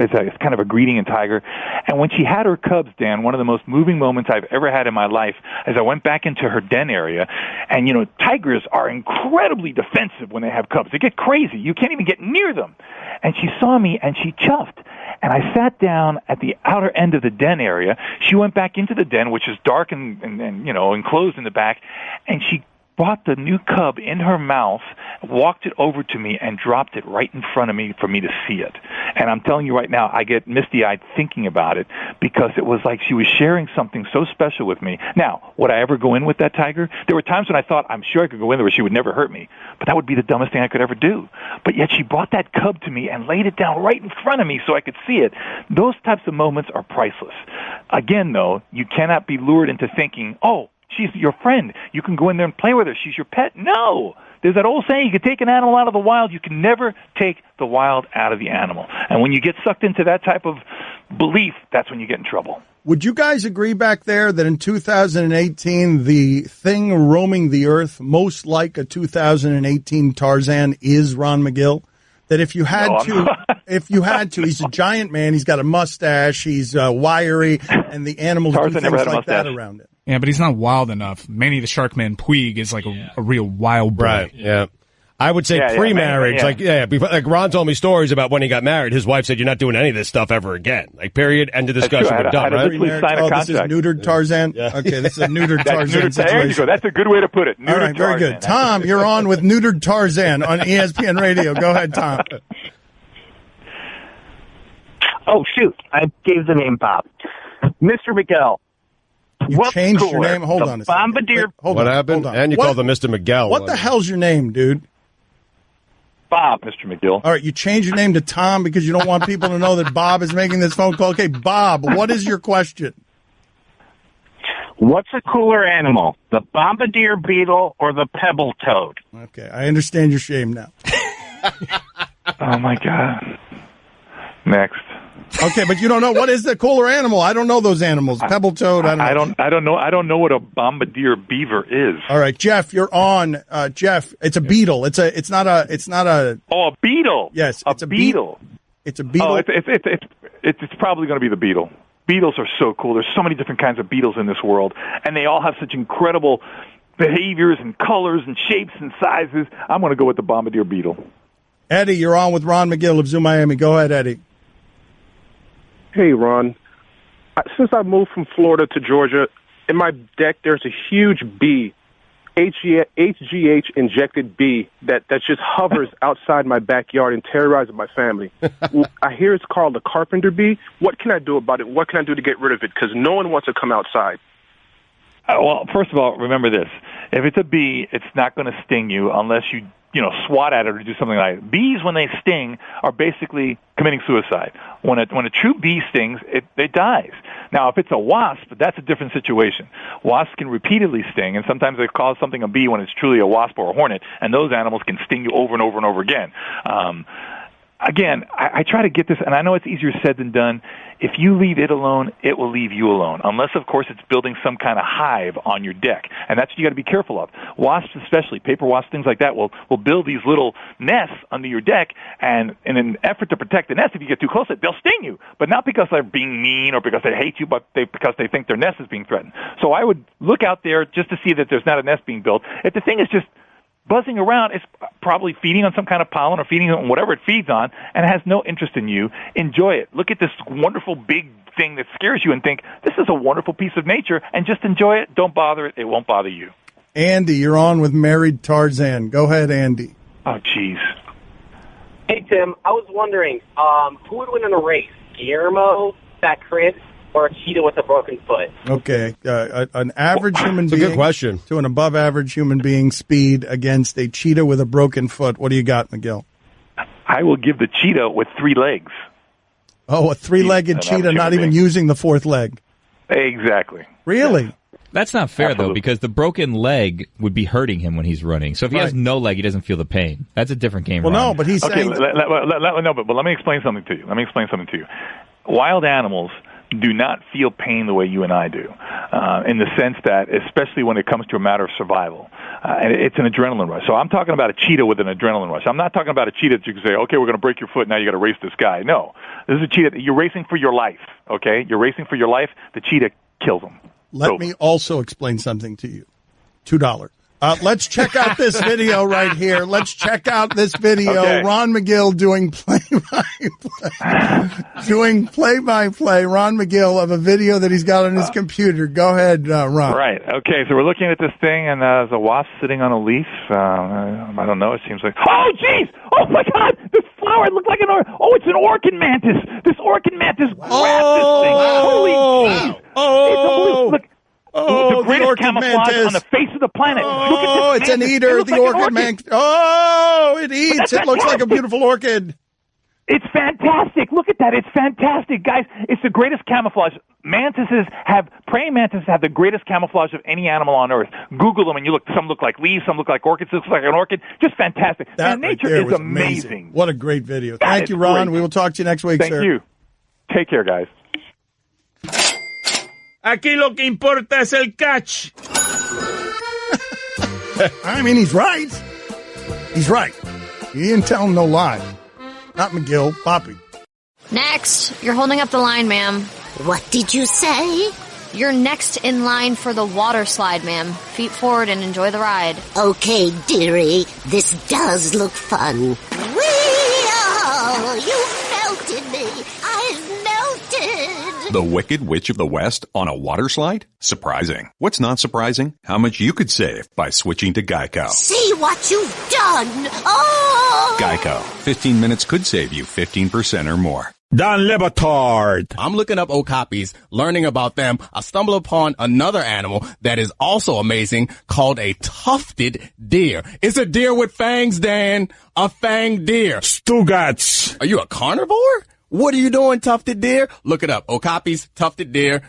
It's kind of a greeting in tiger. And when she had her cubs, Dan, one of the most moving moments I've ever had in my life, as I went back into her den area, and, tigers are incredibly defensive when they have cubs. They get crazy. You can't even get near them. And she saw me, and she chuffed. And I sat down at the outer end of the den area. She went back into the den, which is dark and enclosed in the back, and she brought the new cub in her mouth, walked it over to me, and dropped it right in front of me for me to see it. And I'm telling you right now, I get misty-eyed thinking about it because it was like she was sharing something so special with me. Now, would I ever go in with that tiger? There were times when I thought, I'm sure I could go in there where she would never hurt me, but that would be the dumbest thing I could ever do. But yet she brought that cub to me and laid it down right in front of me so I could see it. Those types of moments are priceless. Again, though, you cannot be lured into thinking, oh, she's your friend. You can go in there and play with her. She's your pet. No. There's that old saying, you can take an animal out of the wild. You can never take the wild out of the animal. And when you get sucked into that type of belief, that's when you get in trouble. Would you guys agree back there that in 2018, the thing roaming the earth most like a 2018 Tarzan is Ron Magill? That if you had to, he's a giant man. He's got a mustache. He's wiry, and the animals do things like that around it. Yeah, but he's not wild enough. Manny the Sharkman Puig is like a real wild boy. Right, yeah. I would say pre-marriage, like Ron told me stories about when he got married. His wife said, you're not doing any of this stuff ever again. Like, period, end of discussion, we're done, right? This is neutered Tarzan? Yeah. Okay, this is a neutered Tarzan situation. There you go. That's a good way to put it. Neutered All right, very Tarzan. good. Tom, you're on with neutered Tarzan on ESPN Radio. Go ahead, Tom. Oh, shoot. I gave the name Bob. Mr. Miguel. You changed your name? Hold on a second. What happened? And you called him Mr. Miguel. What the hell's your name, dude? Bob, Mr. McGill. All right, you change your name to Tom because you don't want people to know that Bob is making this phone call. Okay, Bob, what is your question? What's a cooler animal, the bombardier beetle or the pebble toad? Okay, I understand your shame now. Oh, my God. Next. Okay, but you don't know what is the cooler animal. I don't know those animals. Pebble toad. I don't know. I don't know what a bombardier beaver is. All right, Jeff, you're on. Jeff, it's a beetle. It's not a. Oh, a beetle. Yes, it's a beetle. It's a beetle. Oh, it's probably going to be the beetle. Beetles are so cool. There's so many different kinds of beetles in this world, and they all have such incredible behaviors and colors and shapes and sizes. I'm going to go with the bombardier beetle. Eddie, you're on with Ron McGill of Zoo Miami. Go ahead, Eddie. Hey, Ron. Since I moved from Florida to Georgia, in my deck there's a huge bee, HGH injected bee, that just hovers outside my backyard and terrorizes my family. I hear it's called the carpenter bee. What can I do about it? What can I do to get rid of it? Because no one wants to come outside. Well, first of all, remember this. If it's a bee, it's not going to sting you unless you swat at it or do something like that. Bees, when they sting, are basically committing suicide. When a true bee stings, it dies. Now, if it's a wasp, that's a different situation. Wasps can repeatedly sting, and sometimes they call something a bee when it's truly a wasp or a hornet, and those animals can sting you over and over and over again. Again, I try to get this, and I know it's easier said than done. If you leave it alone, it will leave you alone. Unless, of course, it's building some kind of hive on your deck. And that's what you got to be careful of. Wasps especially, paper wasps, things like that, will build these little nests under your deck, and in an effort to protect the nest, if you get too close to it, they'll sting you. But not because they're being mean or because they hate you, but because they think their nest is being threatened. So I would look out there just to see that there's not a nest being built. If the thing is just buzzing around, it's probably feeding on some kind of pollen or feeding on whatever it feeds on, and has no interest in you. Enjoy it. Look at this wonderful big thing that scares you and think, this is a wonderful piece of nature, and just enjoy it. Don't bother it. It won't bother you. Andy, you're on with Married Tarzan. Go ahead, Andy. Oh, jeez. Hey, Tim, I was wondering, who would win in a race? Guillermo, Fat Chris, or a cheetah with a broken foot? Okay, an average human being. That's a good question. To an above-average human being speed against a cheetah with a broken foot. What do you got, McGill? I will give the cheetah with 3 legs. Oh, a 3-legged cheetah, not even using the 4th leg. Exactly. Really? Yeah. That's not fair, Absolutely. though, because the broken leg would be hurting him when he's running. So if he has no leg, he doesn't feel the pain. That's a different game. Well, Ron. no, but he's saying... but let me explain something to you. Wild animals do not feel pain the way you and I do, in the sense that, especially when it comes to a matter of survival, and it's an adrenaline rush. So I'm talking about a cheetah with an adrenaline rush. I'm not talking about a cheetah that you can say, okay, we're going to break your foot, now you got to race this guy. No, this is a cheetah. You're racing for your life, okay? You're racing for your life. The cheetah kills him. Let me also explain something to you. $2. Let's check out this video right here. Let's check out this video. Okay. Ron McGill doing play-by-play. Ron McGill of a video that he's got on his computer. Go ahead, Ron. Right. Okay, so we're looking at this thing, and there's a wasp sitting on a leaf. I don't know. It seems like... Oh, jeez! Oh, my God! This flower looked like an orchid. Oh, it's an orchid mantis. This orchid mantis grabbed this thing. Holy jeez! Oh! Look. Oh, the greatest camouflage mantis. on the face of the planet. Oh, Look at this it's an mantis. eater. It The like orchid mantis. Oh, it eats. It looks like a beautiful orchid. It's fantastic. Look at that. It's fantastic, guys. It's the greatest camouflage. Praying mantises have the greatest camouflage of any animal on Earth. Google them, and you look. Some look like leaves. Some look like orchids. This looks like an orchid. Just fantastic. That nature right there is was amazing. What a great video. Thank you, Ron. Great. We will talk to you next week, Thank sir. you. Take care, guys. Aquí lo que importa es el catch. I mean, he's right. He's right. He didn't tell him no lie. Not McGill, Poppy. Next. You're holding up the line, ma'am. What did you say? You're next in line for the water slide, ma'am. Feet forward and enjoy the ride. Okay, dearie. This does look fun. Whee! You melted me. I've melted. The Wicked Witch of the West on a water slide? Surprising. What's not surprising? How much you could save by switching to Geico. See what you've done. Oh! Geico. 15 minutes could save you 15% or more. Don Le Batard. I'm looking up okapis, learning about them. I stumble upon another animal that is also amazing called a tufted deer. It's a deer with fangs, Dan. A fanged deer. Stugotz. Are you a carnivore? What are you doing, tufted deer? Look it up. Okapis, tufted deer.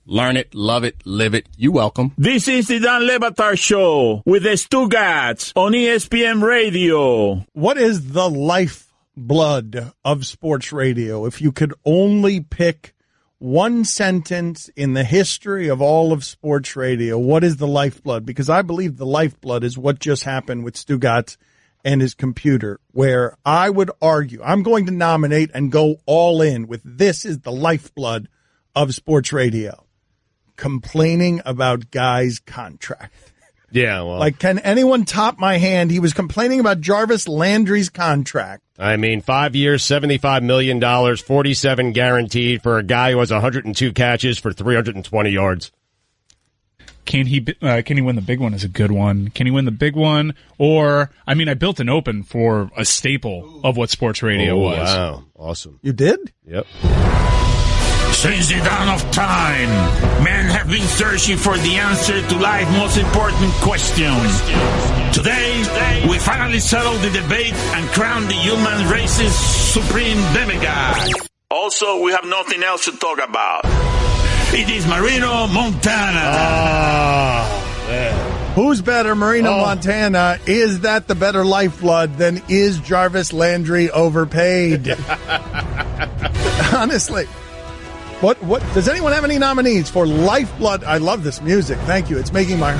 Learn it, love it, live it. You welcome. This is the Don Le Batard Show with the Stugotz on ESPN Radio. What is the lifeblood of sports radio? If you could only pick one sentence in the history of all of sports radio, what is the lifeblood? Because I believe the lifeblood is what just happened with Stugotz and his computer, where I would argue, I'm going to nominate and go all in with this is the lifeblood of sports radio. Complaining about guys' contract. Yeah, well. Like, can anyone top my hand? He was complaining about Jarvis Landry's contract. I mean, 5 years, $75 million, 47 guaranteed for a guy who has 102 catches for 320 yards. Can he win the big one is a good one. Can he win the big one? Or, I mean, I built an open for a staple of what sports radio was. Wow. Awesome. You did? Yep. Since the dawn of time, men have been searching for the answer to life's most important questions. Today, we finally settled the debate and crowned the human race's supreme demigod. Also, we have nothing else to talk about. It is Marino Montana. Who's better, Marino Montana? Is that the better lifeblood than is Jarvis Landry overpaid? Honestly. What does anyone have any nominees for lifeblood? I love this music. Thank you. It's making my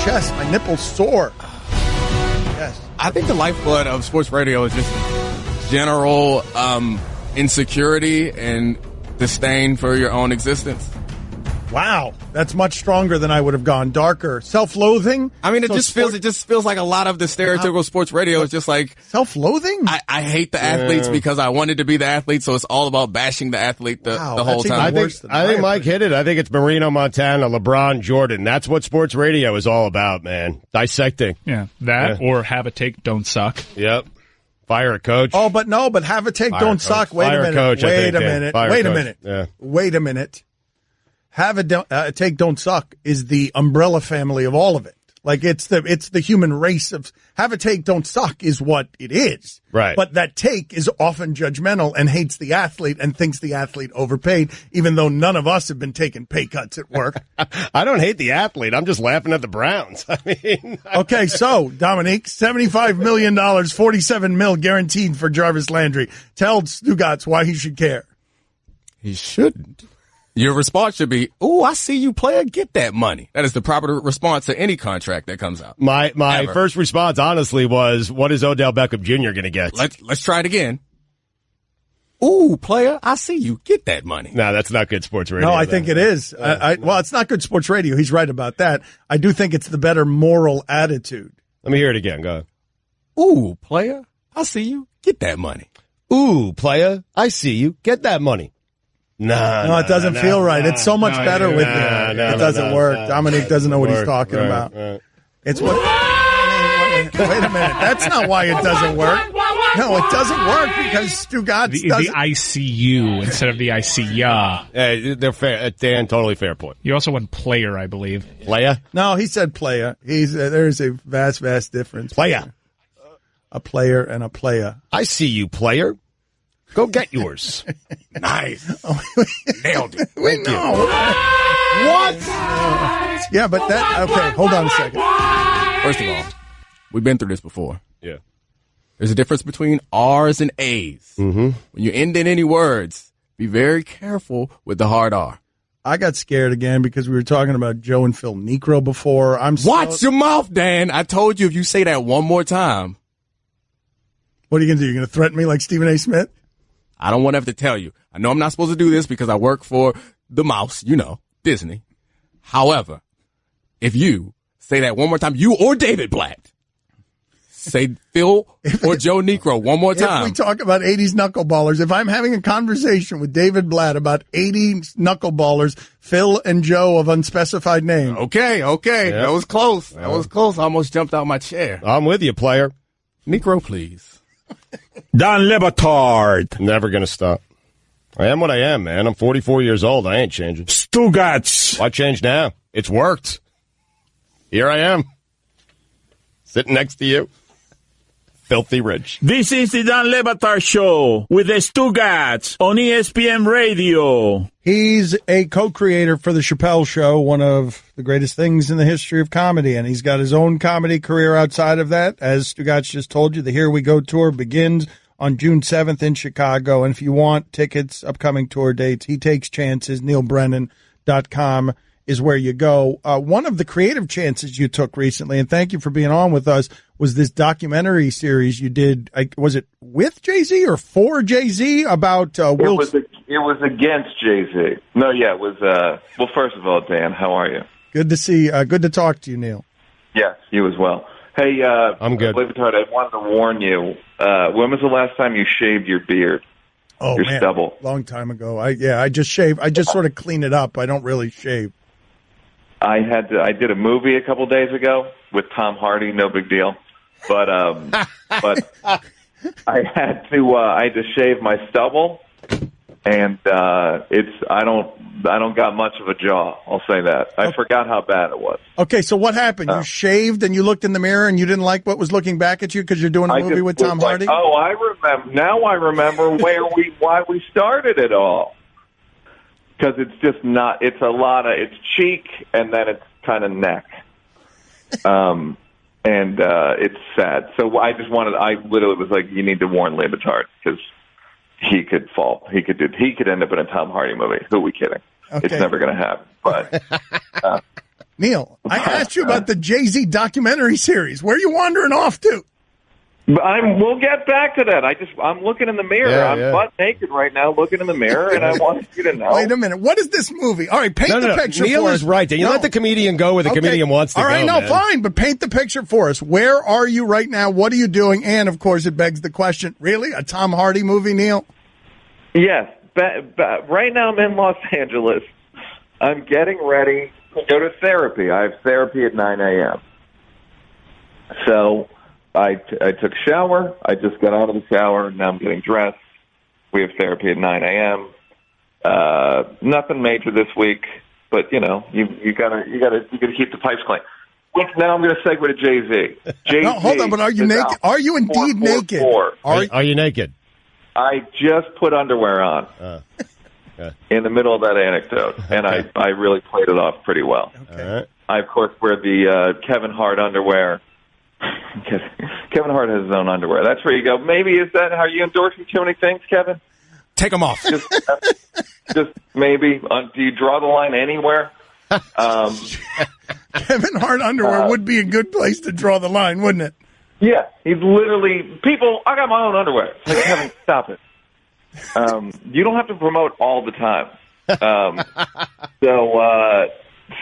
chest, my nipples sore. Yes. I think the lifeblood of sports radio is just general insecurity and disdain for your own existence. Wow, that's much stronger than I would have gone. Darker, self-loathing. I mean, it just feels like a lot of the stereotypical sports radio is just like self-loathing. I hate the athletes because I wanted to be the athlete, so it's all about bashing the athlete the whole time. I think Mike hit it. I think it's Marino Montana, LeBron, Jordan. That's what sports radio is all about, man. Dissecting. Yeah, or have a take, don't suck. Yep. Fire a coach. Oh, but have a take, don't suck. Wait a minute. Wait a minute. Have a take, don't suck is the umbrella family of all of it. Like it's the human race of have a take, don't suck is what it is. Right. But that take is often judgmental and hates the athlete and thinks the athlete overpaid, even though none of us have been taking pay cuts at work. I don't hate the athlete. I'm just laughing at the Browns. I mean, okay. So Domonique, $75 million, 47 mil guaranteed for Jarvis Landry. Tell Stugotz why he should care. He shouldn't. Your response should be, "Ooh, I see you, player. Get that money." That is the proper response to any contract that comes out. My first response, honestly, was, "What is Odell Beckham Jr. going to get?" Let's try it again. Ooh, player, I see you. Get that money. No, that's not good sports radio. No, I think it is. Well, it's not good sports radio. He's right about that. I do think it's the better moral attitude. Let me hear it again. Go ahead. Ooh, player, I see you. Get that money. Ooh, player, I see you. Get that money. No, it doesn't feel right. It's so much better with you. It doesn't work. Domonique doesn't know what he's talking about. It's what. Wait a minute. That's not why it doesn't work. No, it doesn't work because Stugotz doesn't. The ICU instead of the ICA. They're fair. Dan, totally fair point. You also went player, I believe. Player? No, he said player. There's a vast difference. Player. A player and a player. I see you, player. Go get yours. Nice. Nailed it. Thank you. What? Yeah, but okay, hold on a second. First of all, we've been through this before. Yeah. There's a difference between R's and A's. Mm-hmm. When you end in any words, be very careful with the hard R. I got scared again because we were talking about Joe and Phil Necro before. Watch your mouth, Dan. I told you if you say that one more time. What are you going to do? You're going to threaten me like Stephen A. Smith? I don't want to have to tell you. I know I'm not supposed to do this because I work for the mouse, Disney. However, if you say that one more time, you or David Blatt, say Phil or Joe Necro one more time. If we talk about 80s knuckleballers, if I'm having a conversation with David Blatt about 80s knuckleballers, Phil and Joe of unspecified name. Okay. Yep. That was close. I almost jumped out my chair. I'm with you, player. Necro, please. Don Le Batard. Never going to stop. I am what I am, man. I'm 44 years old. I ain't changing. Stugotz. Why change now? It's worked. Here I am. Sitting next to you. Filthy rich. This is the Don Le Batard Show with the Stugotz on ESPN Radio. He's a co-creator for The Chappelle Show, one of the greatest things in the history of comedy, and he's got his own comedy career outside of that. As Stugotz just told you, the Here We Go tour begins on June 7th in Chicago, and if you want tickets, upcoming tour dates, he takes chances. NealBrennan.com is where you go. One of the creative chances you took recently, and thank you for being on with us, was this documentary series you did. Was it with Jay-Z or for Jay-Z about Will? It was against Jay-Z. No, yeah, it was. Well, first of all, Dan, how are you? Good to see. Good to talk to you, Neal. Yes, you as well. Hey, I'm good. Batard, I wanted to warn you. When was the last time you shaved your beard? Oh, your man, stubble? Long time ago. I just shave. I just sort of clean it up. I don't really shave. I did a movie a couple days ago with Tom Hardy. No big deal. But I had to shave my stubble, and I don't got much of a jaw. I'll say that. I forgot how bad it was. Okay, so what happened? You shaved and you looked in the mirror and you didn't like what was looking back at you because you're doing a movie with Tom Hardy? Oh, I remember. Now I remember why we started it all. Because it's just not. It's a lot of. It's cheek and then it's kind of neck. And it's sad. So I literally was like, you need to warn Le Batard because he could fall. He could end up in a Tom Hardy movie. Who are we kidding? Okay. It's never going to happen. But Neal, I asked you about the Jay-Z documentary series. Where are you wandering off to? We'll get back to that. I'm looking in the mirror. I'm butt naked right now, looking in the mirror, and I want you to know. Wait a minute. What is this movie? All right, paint the picture Neal for us. is right. You let the comedian go where the comedian wants to go. All right, man. fine, but paint the picture for us. Where are you right now? What are you doing? And, of course, it begs the question, really? A Tom Hardy movie, Neal? Yes. Right now I'm in Los Angeles. I'm getting ready to go to therapy. I have therapy at 9 a.m. So I took a shower. I just got out of the shower. Now I'm getting dressed. We have therapy at 9 a.m. Nothing major this week, but you gotta keep the pipes clean. Now I'm going to segue to Jay-Z. Jay-Z. No, hold on, but are you naked? Are you indeed naked? Are you naked? I just put underwear on in the middle of that anecdote, and I really played it off pretty well. Okay. I, of course, wear the Kevin Hart underwear. Kevin Hart has his own underwear. That's where you go. Maybe are you endorsing too many things, Kevin? Take them off. Just maybe. Do you draw the line anywhere? Kevin Hart underwear would be a good place to draw the line, wouldn't it? Yeah, he's literally, I got my own underwear. Like, Kevin, stop it. You don't have to promote all the time.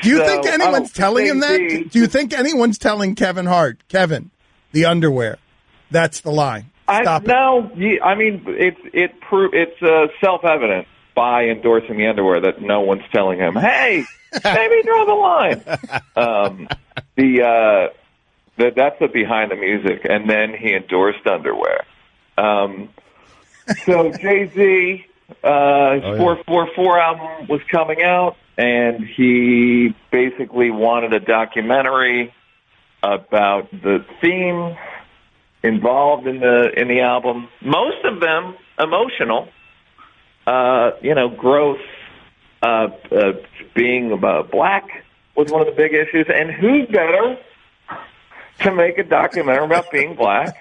Do you think anyone's telling him that? Do you think anyone's telling Kevin Hart, Kevin, the underwear, that's the line? Stop it. No, I mean, it's self-evident by endorsing the underwear that no one's telling him, hey, maybe draw the line. That's the behind the music, and then he endorsed underwear. So Jay-Z, 444 album was coming out, and he basically wanted a documentary about the themes involved in the album. Most of them emotional. Growth, being black was one of the big issues, and who's better to make a documentary about being black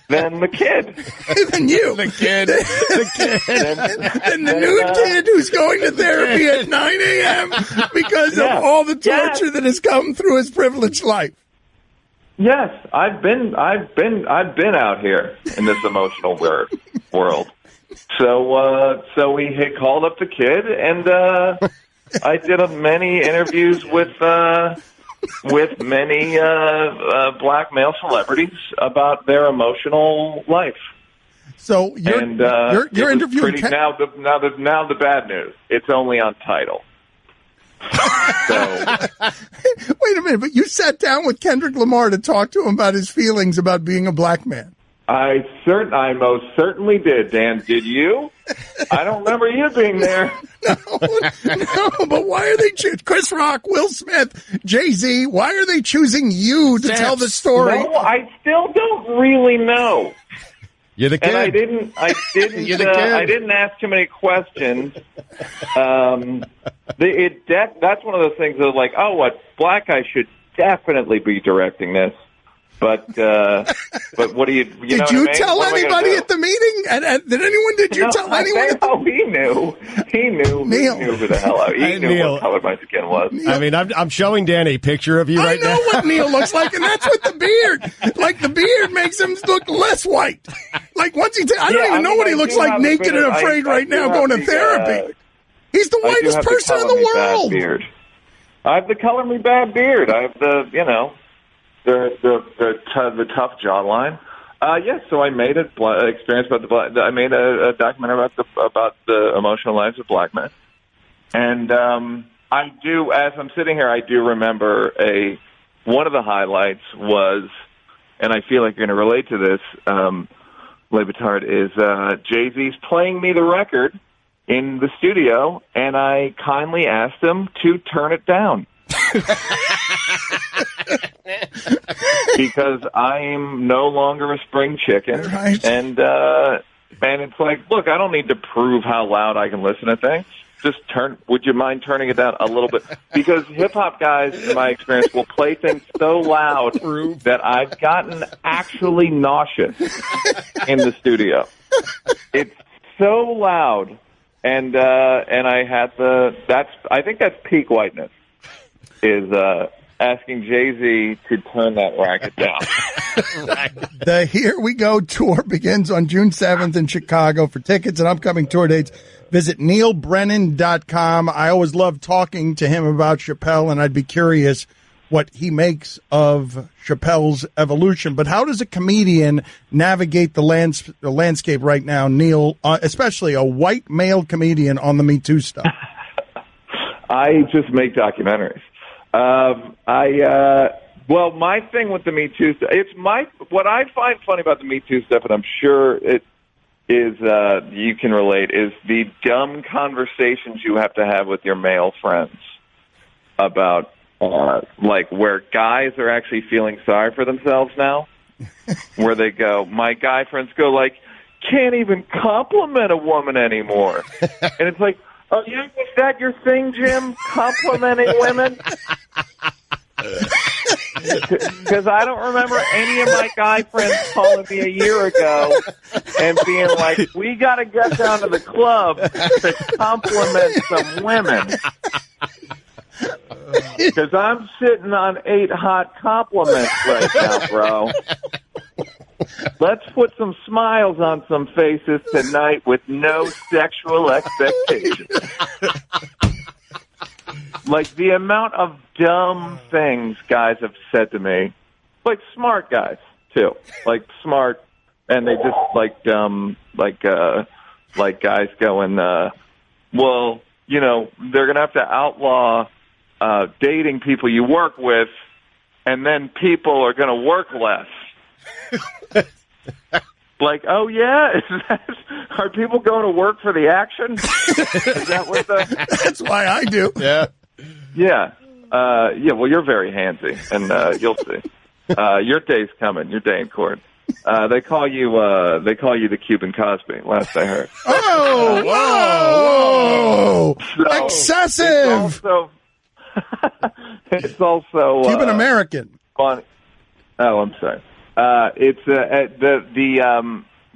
than the kid. Than you. The kid. And the nude kid who's going to therapy at 9 a.m. because of all the torture that has come through his privileged life. Yes, I've been out here in this emotional world. So we had called up the kid, and I did many interviews with many black male celebrities about their emotional life. So you're interviewing now the bad news. It's only on Tidal. Wait a minute, but you sat down with Kendrick Lamar to talk to him about his feelings about being a black man. I most certainly did, Dan. Did you? I don't remember you being there. No, but why are they Chris Rock, Will Smith, Jay-Z? Why are they choosing you to tell the story? No, I still don't really know. You're the kid. And I didn't You're the kid. I didn't ask too many questions. That's one of those things that like, oh, what black guy should definitely be directing this. But what do you? Did you tell anybody at the meeting? Did you tell anyone? Oh, he knew. Neal. He knew who the hell. He knew Neal. what color my skin was. Neal. I mean, I'm showing Dan a picture of you right now. I know what Neal looks like, and that's with the beard. Like the beard makes him look less white. Like once I don't even know what he looks like naked and afraid right now going to therapy. He's the whitest person in the world. Beard. I have the color me bad beard. I have the the tough jawline. Yes, so I made a I made a documentary about the emotional lives of black men, and I do. As I'm sitting here, I do remember one of the highlights was, and I feel like you're going to relate to this, Batard, is Jay-Z's playing me the record in the studio, and I kindly asked him to turn it down. Because I'm no longer a spring chicken, right. And it's like, look, I don't need to prove how loud I can listen to things. Just would you mind turning it down a little bit? Because hip hop guys, in my experience, will play things so loud that I've gotten actually nauseous in the studio. It's so loud, and I had I think that's peak whiteness. Is asking Jay-Z to turn that racket down. The Here We Go tour begins on June 7th in Chicago. For tickets and upcoming tour dates, visit neilbrennan.com. I always love talking to him about Chappelle, and I'd be curious what he makes of Chappelle's evolution. But how does a comedian navigate the landscape right now, Neal, especially a white male comedian on the Me Too stuff? I just make documentaries. My thing with the Me Too stuff, what I find funny about the Me Too stuff, and I'm sure it is, you can relate, is the dumb conversations you have to have with your male friends about, where guys are actually feeling sorry for themselves now, where they go, my guy friends go can't even compliment a woman anymore. And it's like, oh, yeah, is that your thing, Jim? Complimenting women? Because I don't remember any of my guy friends calling me a year ago and being like, we got to get down to the club to compliment some women. Because I'm sitting on 8 hot compliments right now, bro. Let's put some smiles on some faces tonight with no sexual expectations. The amount of dumb things guys have said to me, smart guys too, smart, and they just dumb, guys going, well, they're gonna have to outlaw dating people you work with, and then people are gonna work less. Oh yeah, are people going to work for the action? Is that what That's why I do. Yeah. Well, you're very handsy, and you'll see. Your day's coming. Your day in court. They call you the Cuban Cosby. Last I heard. Oh, whoa! So excessive. It's also Cuban American. Funny. Oh, I'm sorry. It's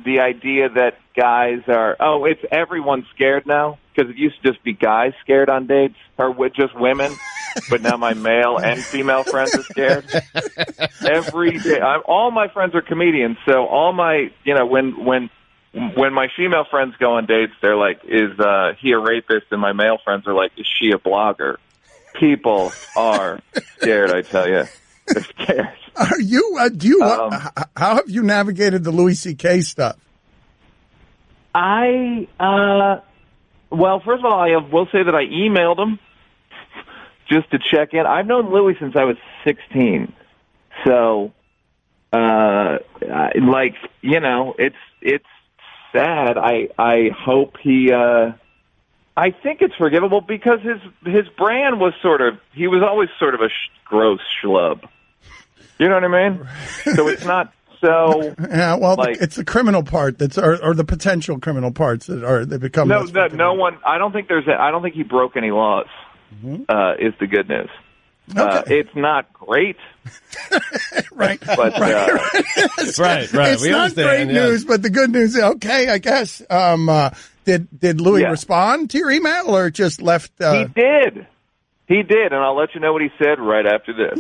the idea that guys are, it's everyone's scared now, because it used to just be guys scared on dates, or with just women, but now my male and female friends are scared. Every day, all my friends are comedians, so all my, when my female friends go on dates, they're like, is he a rapist? And my male friends are like, is she a blogger? People are scared, I tell you. They're scared. Are you? How have you navigated the Louis C.K. stuff? Well, first of all, I will say that I emailed him just to check in. I've known Louis since I was 16, so Like, you know, it's sad. I hope he. I think it's forgivable because his brand was he was always sort of a gross schlub. You know what I mean? So it's not so. Yeah, well, it's the criminal part or the potential criminal parts they become. No one. I don't think he broke any laws. Mm-hmm. Is the good news. Okay. It's not great. Right. But, right. It's not great news, but the good news is okay, I guess. Did Louis respond to your email or just left? He did. He did, and I'll let you know what he said right after this.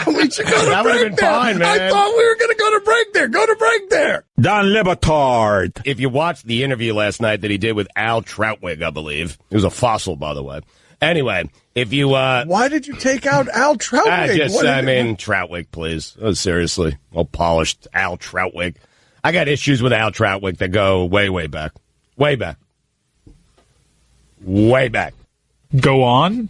We should go to that break would have been there. fine, man. I thought we were going to go to break there. Go to break there. Don Batard. If you watched the interview last night that he did with Al Troutwig, I believe. It was a fossil, by the way. Anyway, if you... Why did you take out Al Troutwig? Troutwig, please. Oh, seriously. Well polished Al Troutwig. I got issues with Al Troutwig that go way, way back. Way back. Way back. Go on.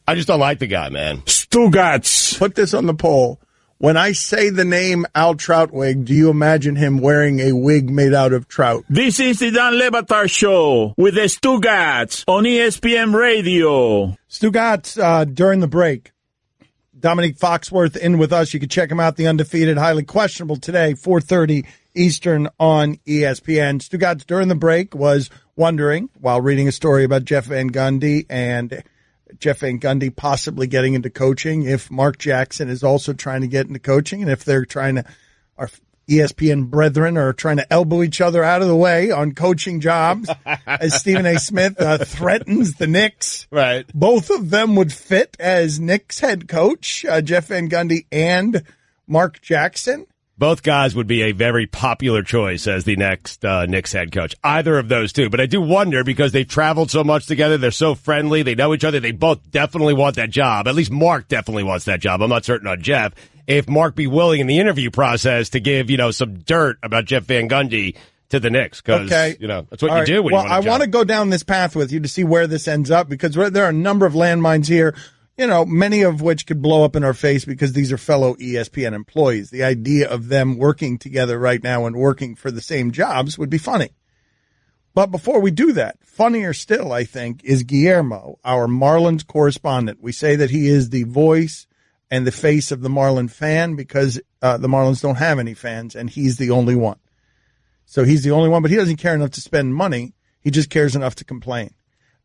I just don't like the guy, man. Stugotz. Put this on the poll. When I say the name Al Troutwig, do you imagine him wearing a wig made out of trout? This is the Don Batard Show with the Stugotz on ESPN Radio. Stugotz, during the break, Domonique Foxworth in with us. You can check him out, The Undefeated, Highly Questionable today, 4:30 Eastern on ESPN. Stugotz, during the break, was wondering, while reading a story about Jeff Van Gundy and Jeff Van Gundy possibly getting into coaching, if Mark Jackson is also trying to get into coaching, and if they're trying to, our ESPN brethren are trying to elbow each other out of the way on coaching jobs, as Stephen A. Smith threatens the Knicks. Right. Both of them would fit as Knicks head coach, Jeff Van Gundy and Mark Jackson. Both guys would be a very popular choice as the next Knicks head coach. Either of those two. But I do wonder, because they've traveled so much together, they're so friendly, they know each other, they both definitely want that job. At least Mark definitely wants that job. I'm not certain on Jeff. If Mark be willing in the interview process to give, some dirt about Jeff Van Gundy to the Knicks, because, that's what you do when you want a job. I want to go down this path with you to see where this ends up, because there are a number of landmines here. Many of which could blow up in our face because these are fellow ESPN employees. The idea of them working together right now and working for the same jobs would be funny. But before we do that, funnier still, I think, is Guillermo, our Marlins correspondent. We say that he is the voice and the face of the Marlin fan because the Marlins don't have any fans, and he's the only one. So he's the only one, but he doesn't care enough to spend money. He just cares enough to complain.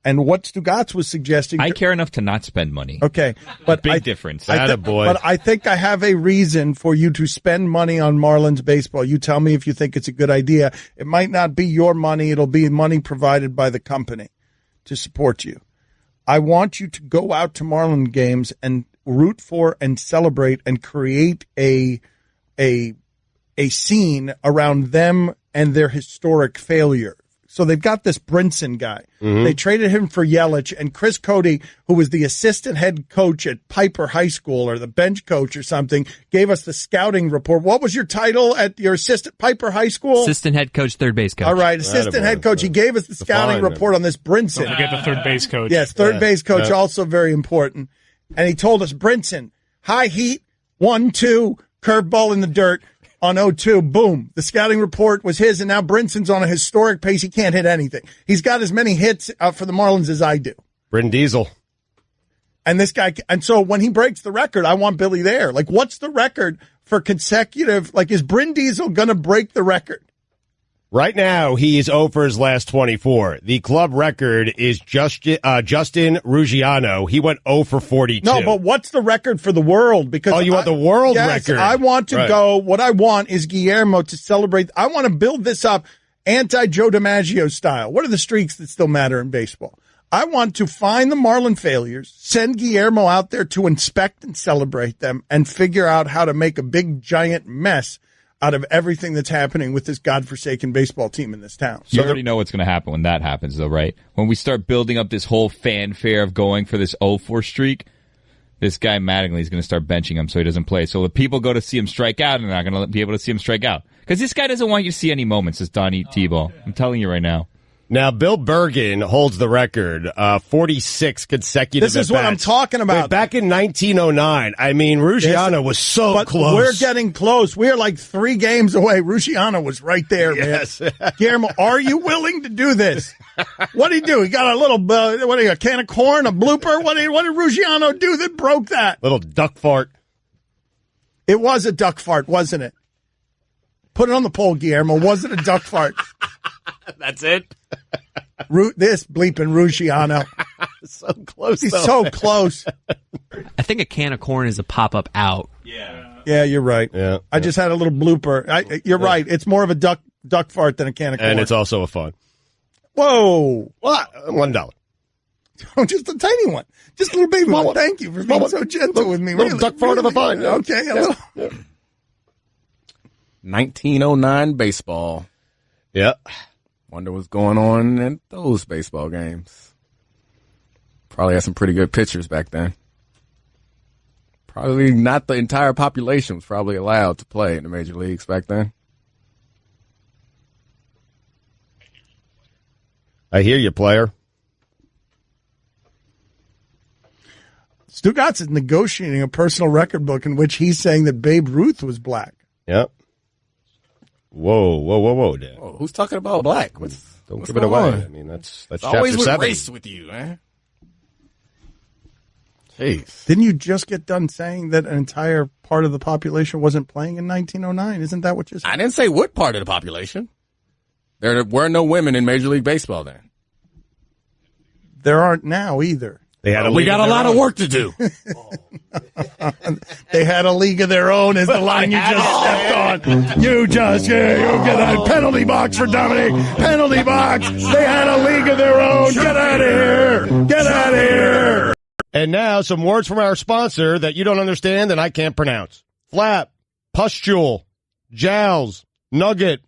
And what Stugotz was suggesting... I care enough to not spend money. Okay. But Big difference. But I think I have a reason for you to spend money on Marlins baseball. You tell me if you think it's a good idea. It might not be your money. It'll be money provided by the company to support you. I want you to go out to Marlin games and root for and celebrate and create a scene around them and their historic failure. So they've got this Brinson guy. Mm-hmm. They traded him for Yelich, and Chris Cody, who was the assistant head coach at Piper High School or the bench coach or something, gave us the scouting report. What was your title at your assistant Piper High School? Assistant head coach, third base coach. All right, assistant head coach. He gave us the scouting report on this Brinson. Don't forget the third base coach. Yes, third base coach, also very important. And he told us, Brinson, high heat, 1-2, curveball in the dirt. On 0-2, boom. The scouting report was his, and now Brinson's on a historic pace. He can't hit anything. He's got as many hits for the Marlins as I do. Bryn Diesel. And this guy, and so when he breaks the record, I want Billy there. Like, what's the record for consecutive, is Bryn Diesel going to break the record? Right now, he is 0 for his last 24. The club record is Justin Ruggiano. He went 0 for 42. No, but what's the record for the world? Because you want the world record? I want to go. What I want is Guillermo to celebrate. I want to build this up anti-Joe DiMaggio style. What are the streaks that still matter in baseball? I want to find the Marlin failures, send Guillermo out there to inspect and celebrate them, and figure out how to make a big, giant mess out of everything that's happening with this godforsaken baseball team in this town. You already know what's going to happen when that happens, though, right? When we start building up this whole fanfare of going for this 0-4 streak, this guy Mattingly is going to start benching him so he doesn't play. So the people go to see him strike out, and they're not going to be able to see him strike out. Because this guy doesn't want you to see any moments, this Donnie Tebow. I'm telling you right now. Now, Bill Bergen holds the record, 46 consecutive This is what I'm talking about. Wait, back in 1909, I mean, Ruggiano was so close. We're getting close. We are like 3 games away. Ruggiano was right there, yes. man. Guillermo, are you willing to do this? What did he do? He got a little, a can of corn, a blooper? What did Ruggiano do that broke that? Little duck fart. It was a duck fart, wasn't it? Put it on the poll, Guillermo. Was it a duck fart? That's it? This bleeping Ruggiano. So close, He's though. so close. I think a can of corn is a pop-up out. Yeah, you're right. Yeah, I just had a little blooper. You're right. It's more of a duck fart than a can of corn. And it's also a fun. Whoa. What? $1. Oh, just a tiny one. Just a little baby one. Thank you for being so gentle with me. Little duck fart of a fun. Okay. A little. 1909 baseball. Yep. Wonder what's going on in those baseball games. Probably had some pretty good pitchers back then. Probably not the entire population was probably allowed to play in the major leagues back then. I hear you, player. Stugotz is negotiating a personal record book in which he's saying that Babe Ruth was black. Yep. Whoa, Dad. Oh, who's talking about black? Don't what's give it away. on? I mean, that's always chapter with 7. race with you, man. Jeez. Didn't you just get done saying that an entire part of the population wasn't playing in 1909? Isn't that what you said? I didn't say what part of the population. There were no women in Major League Baseball then. There aren't now either. They had we got a lot of work to do. They had a league of their own is the line you just stepped on. You get a penalty box for Dominique. Penalty box. They had a league of their own. Get out of here. Get out of here. And now some words from our sponsor that you don't understand and I can't pronounce. Flap, pustule, jowls, nugget,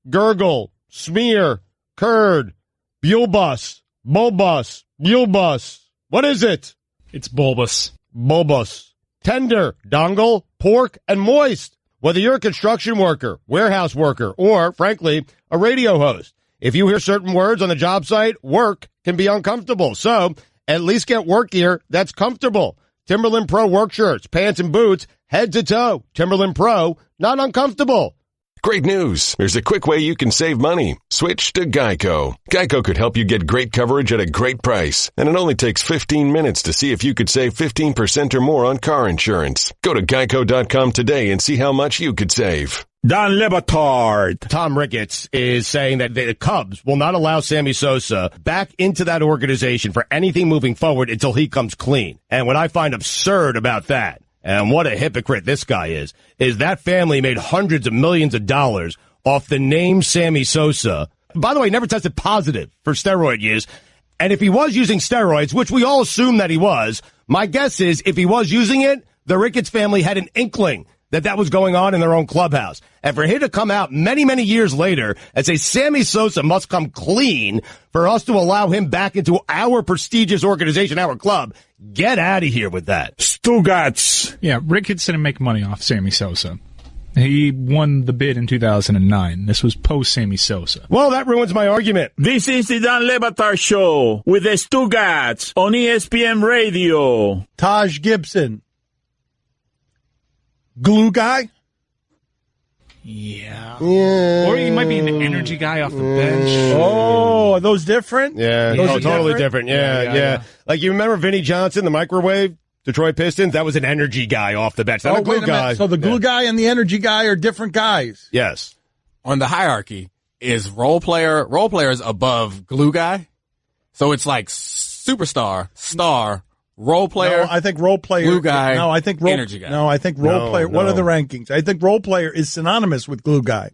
gurgle, smear, curd, bulbous, bulbous, bulbous. What is it? It's bulbous. Bulbous. Tender, dongle, pork, and moist. Whether you're a construction worker, warehouse worker, or, frankly, a radio host, if you hear certain words on the job site, work can be uncomfortable. So, at least get work gear that's comfortable. Timberland Pro work shirts, pants, and boots, head to toe. Timberland Pro, not uncomfortable. Great news. There's a quick way you can save money. Switch to Geico. Geico could help you get great coverage at a great price. And it only takes 15 minutes to see if you could save 15% or more on car insurance. Go to geico.com today and see how much you could save. Don Le Batard. Tom Ricketts is saying that the Cubs will not allow Sammy Sosa back into that organization for anything moving forward until he comes clean. And what I find absurd about that, and what a hypocrite this guy is that family made hundreds of millions of dollars off the name Sammy Sosa. By the way, never tested positive for steroid use. And if he was using steroids, which we all assume that he was, my guess is if he was using it, the Ricketts family had an inkling that was going on in their own clubhouse. And for him to come out many, many years later and say Sammy Sosa must come clean for us to allow him back into our prestigious organization, our club, get out of here with that. Stugotz. Yeah, Ricketts didn't make money off Sammy Sosa. He won the bid in 2009. This was post-Sammy Sosa. Well, that ruins my argument. This is the Don Le Batard Show with the Stugotz on ESPN Radio. Taj Gibson. Glue guy? Yeah. Or he might be an energy guy off the bench. Oh, are those different? Yeah, those are totally different. Yeah. Like, you remember Vinnie Johnson, the microwave, Detroit Pistons? That was an energy guy off the bench. Not a glue guy. So the glue guy and the energy guy are different guys. Yes. On the hierarchy, is role players above glue guy? So it's like superstar, star, role player. No, I think role player. Glue guy. No, I think energy guy. No, I think role player. What are the rankings? I think role player is synonymous with glue guy.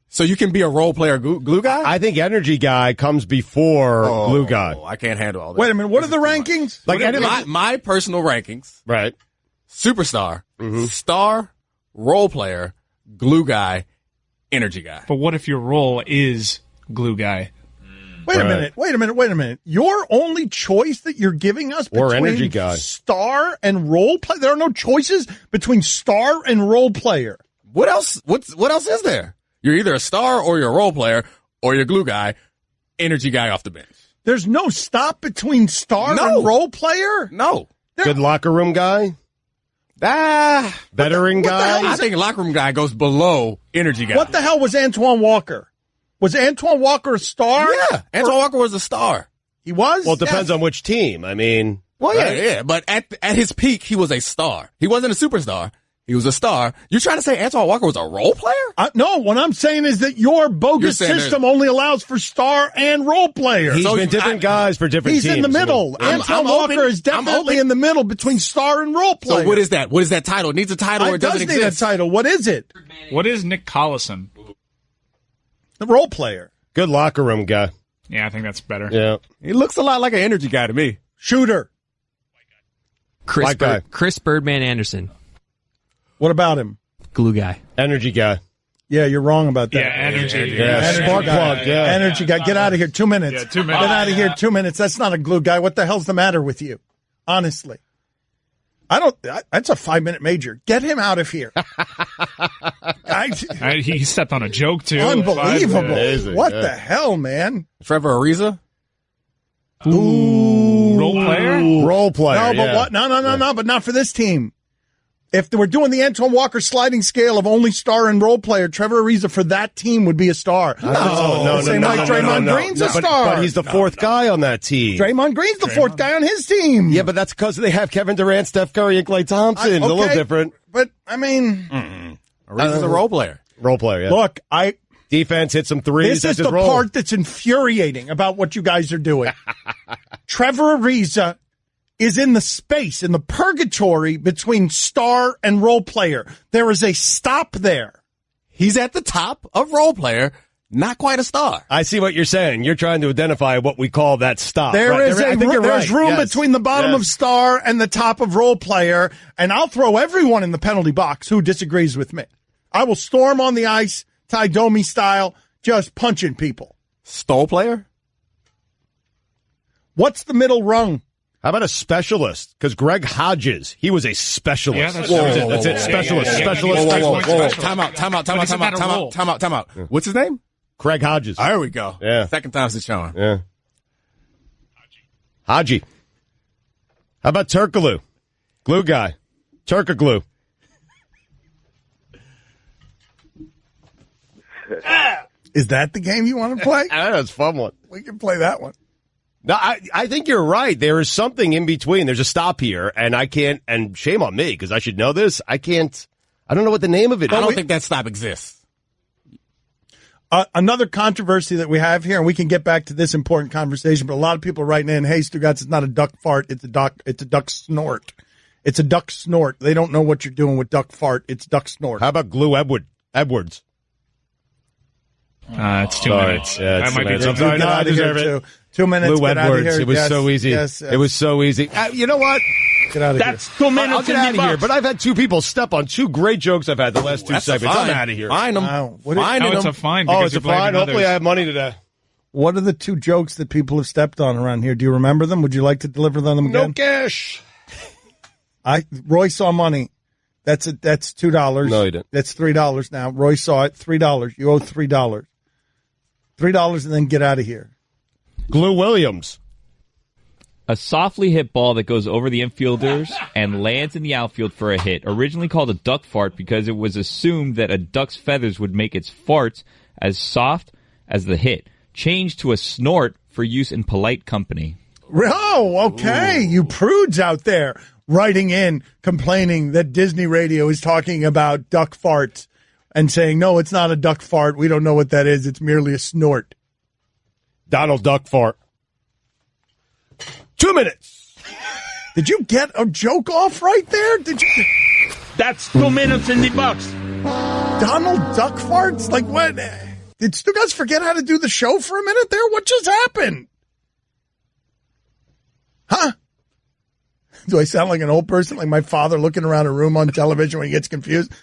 So you can be a role player glue guy? I think energy guy comes before glue guy. I can't handle all that. Wait a minute. What are the rankings? Like my personal rankings. Right. Superstar, star, role player, glue guy, energy guy. But what if your role is glue guy? Wait a minute. Your only choice that you're giving us between energy guy, star and role player? There are no choices between star and role player. What else? What else is there? You're either a star or you're a role player or you're a glue guy energy guy off the bench. There's no stop between star and role player? No. Good locker room guy? Veteran guy? I think locker room guy goes below energy guy. What the hell was Antoine Walker? Was Antoine Walker a star? Yeah, Antoine Walker was a star. He was? Well, it depends on which team. I mean... Well, right? yeah. But at his peak, he was a star. He wasn't a superstar. He was a star. You're trying to say Antoine Walker was a role player? No, what I'm saying is that your bogus system only allows for star and role player. He's been different guys for different teams. He's in the middle. Antoine Walker is definitely in the middle between star and role player. So what is that? What is that title? It needs a title or it doesn't exist? It does need a title. What is it? What is Nick Collison? The role player. Good locker room guy. Yeah, I think that's better. Yeah. He looks a lot like an energy guy to me. Shooter. Chris Birdman Anderson. What about him? Glue guy. Energy guy. Yeah, you're wrong about that. Yeah, energy. Yeah, spark plug. Yeah. Energy guy. Get out of here. 2 minutes. Yeah, 2 minutes. Get out of here. 2 minutes. That's not a glue guy. What the hell's the matter with you? Honestly. That's a 5-minute major. Get him out of here. He stepped on a joke, too. Unbelievable. Amazing, what the hell, man? Trevor Ariza? Ooh. Role player? Role player. No, but what? No, but not for this team. If we're doing the Antoine Walker sliding scale of only star and role player, Trevor Ariza for that team would be a star. No. Same like Draymond Green's a star. But he's the fourth guy on that team. Draymond Green's the fourth guy on his team. Yeah, but that's because they have Kevin Durant, Steph Curry, and Klay Thompson. It's a little different. But, I mean... Ariza's a role player. Role player, yeah. Look, Defense, hit some threes. This is the part that's infuriating about what you guys are doing. Trevor Ariza is in the space, in the purgatory between star and role player. There is a stop there. He's at the top of role player, not quite a star. I see what you're saying. You're trying to identify what we call that stop. There's room between the bottom of star and the top of role player, and I'll throw everyone in the penalty box who disagrees with me. I will storm on the ice, Ty Domi style, just punching people. Stole player? What's the middle rung? How about a specialist? Because Greg Hodges, he was a specialist. Yeah, that's it. Specialist. Time out. What's his name? Craig Hodges. There we go. Yeah. Second time's the charm. Yeah. Haji. How about Turkaloo? Glue guy. Turkaglue. Is that the game you want to play? That's a fun one. We can play that one. No, I think you're right. There is something in between. There's a stop here, and I can't, and shame on me, because I should know this. I don't know what the name of it is. I don't think that stop exists. Another controversy that we have here, and we can get back to this important conversation, but a lot of people are writing in, hey, Stugotz, it's not a duck fart, it's a duck snort. It's a duck snort. They don't know what you're doing with duck fart. It's duck snort. How about Glue Edwards? It's 2 minutes. Yeah, that might be I'm sorry. No, I deserve it. 2 minutes. Glue Edwards. It was so easy. Yes. It was so easy. You know what? Get out of here. That's 2 minutes. I'll get out of here. But I've had two people step on two great jokes I've had the last two segments. I'm out of here. Fine them. It's a fine. Oh, it's a fine. Hopefully I have money today. What are the two jokes that people have stepped on around here? Do you remember them? Would you like to deliver them again? No cash. Roy saw money. That's $2. No, you didn't. That's $3 now. Roy saw it. $3. You owe $3. $3 and then get out of here. Glue Williams. A softly hit ball that goes over the infielders and lands in the outfield for a hit. Originally called a duck fart because it was assumed that a duck's feathers would make its farts as soft as the hit. Changed to a snort for use in polite company. Oh, okay. Ooh. You prudes out there writing in, complaining that Disney Radio is talking about duck farts and saying, no, it's not a duck fart. We don't know what that is. It's merely a snort. Donald Duck Fart. 2 minutes. Did you get a joke off right there? Did you? That's 2 minutes in the box. Donald Duck Farts? Like what? Did Stugotz forget how to do the show for a minute there? What just happened? Huh? Do I sound like an old person, like my father looking around a room on television when he gets confused?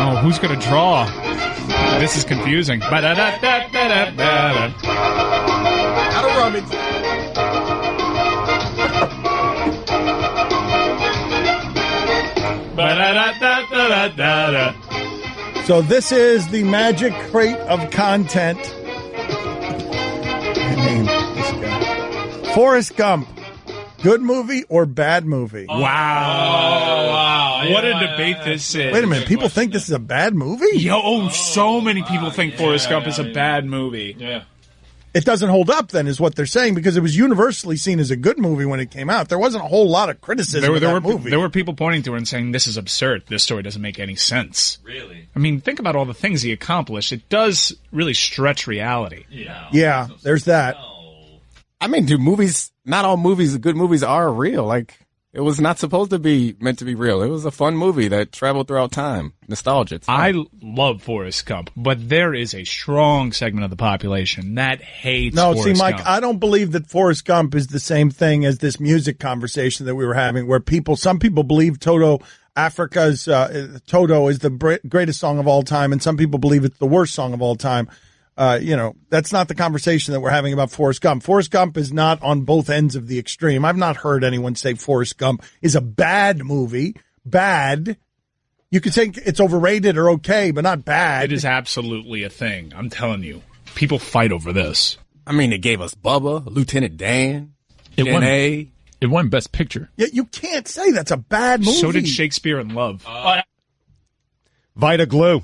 Oh, who's going to draw? This is confusing. Out of rummage. So this is the magic crate of content. Forrest Gump, good movie or bad movie? Wow. What a debate this is. Wait a minute. People think this is a bad movie? So many people think Forrest Gump is a bad movie. Yeah. It doesn't hold up, then, is what they're saying, because it was universally seen as a good movie when it came out. There wasn't a whole lot of criticism of that movie. There were people pointing to it and saying, this is absurd. This story doesn't make any sense. Really? I mean, think about all the things he accomplished. It does really stretch reality. Yeah, there's that. I mean, not all movies, good movies are real. Like, it was not supposed to be meant to be real. It was a fun movie that traveled throughout time. Nostalgia. I love Forrest Gump, but there is a strong segment of the population that hates Forrest Gump. Mike, I don't believe that Forrest Gump is the same thing as this music conversation that we were having, where some people believe Toto is the greatest song of all time, and some people believe it's the worst song of all time. That's not the conversation that we're having about Forrest Gump. Forrest Gump is not on both ends of the extreme. I've not heard anyone say Forrest Gump is a bad movie. Bad. You could say it's overrated or okay, but not bad. It is absolutely a thing. I'm telling you. People fight over this. I mean, it gave us Bubba, Lieutenant Dan, It won Best Picture. Yeah, you can't say that's a bad movie. So did Shakespeare in Love. Vita Glue.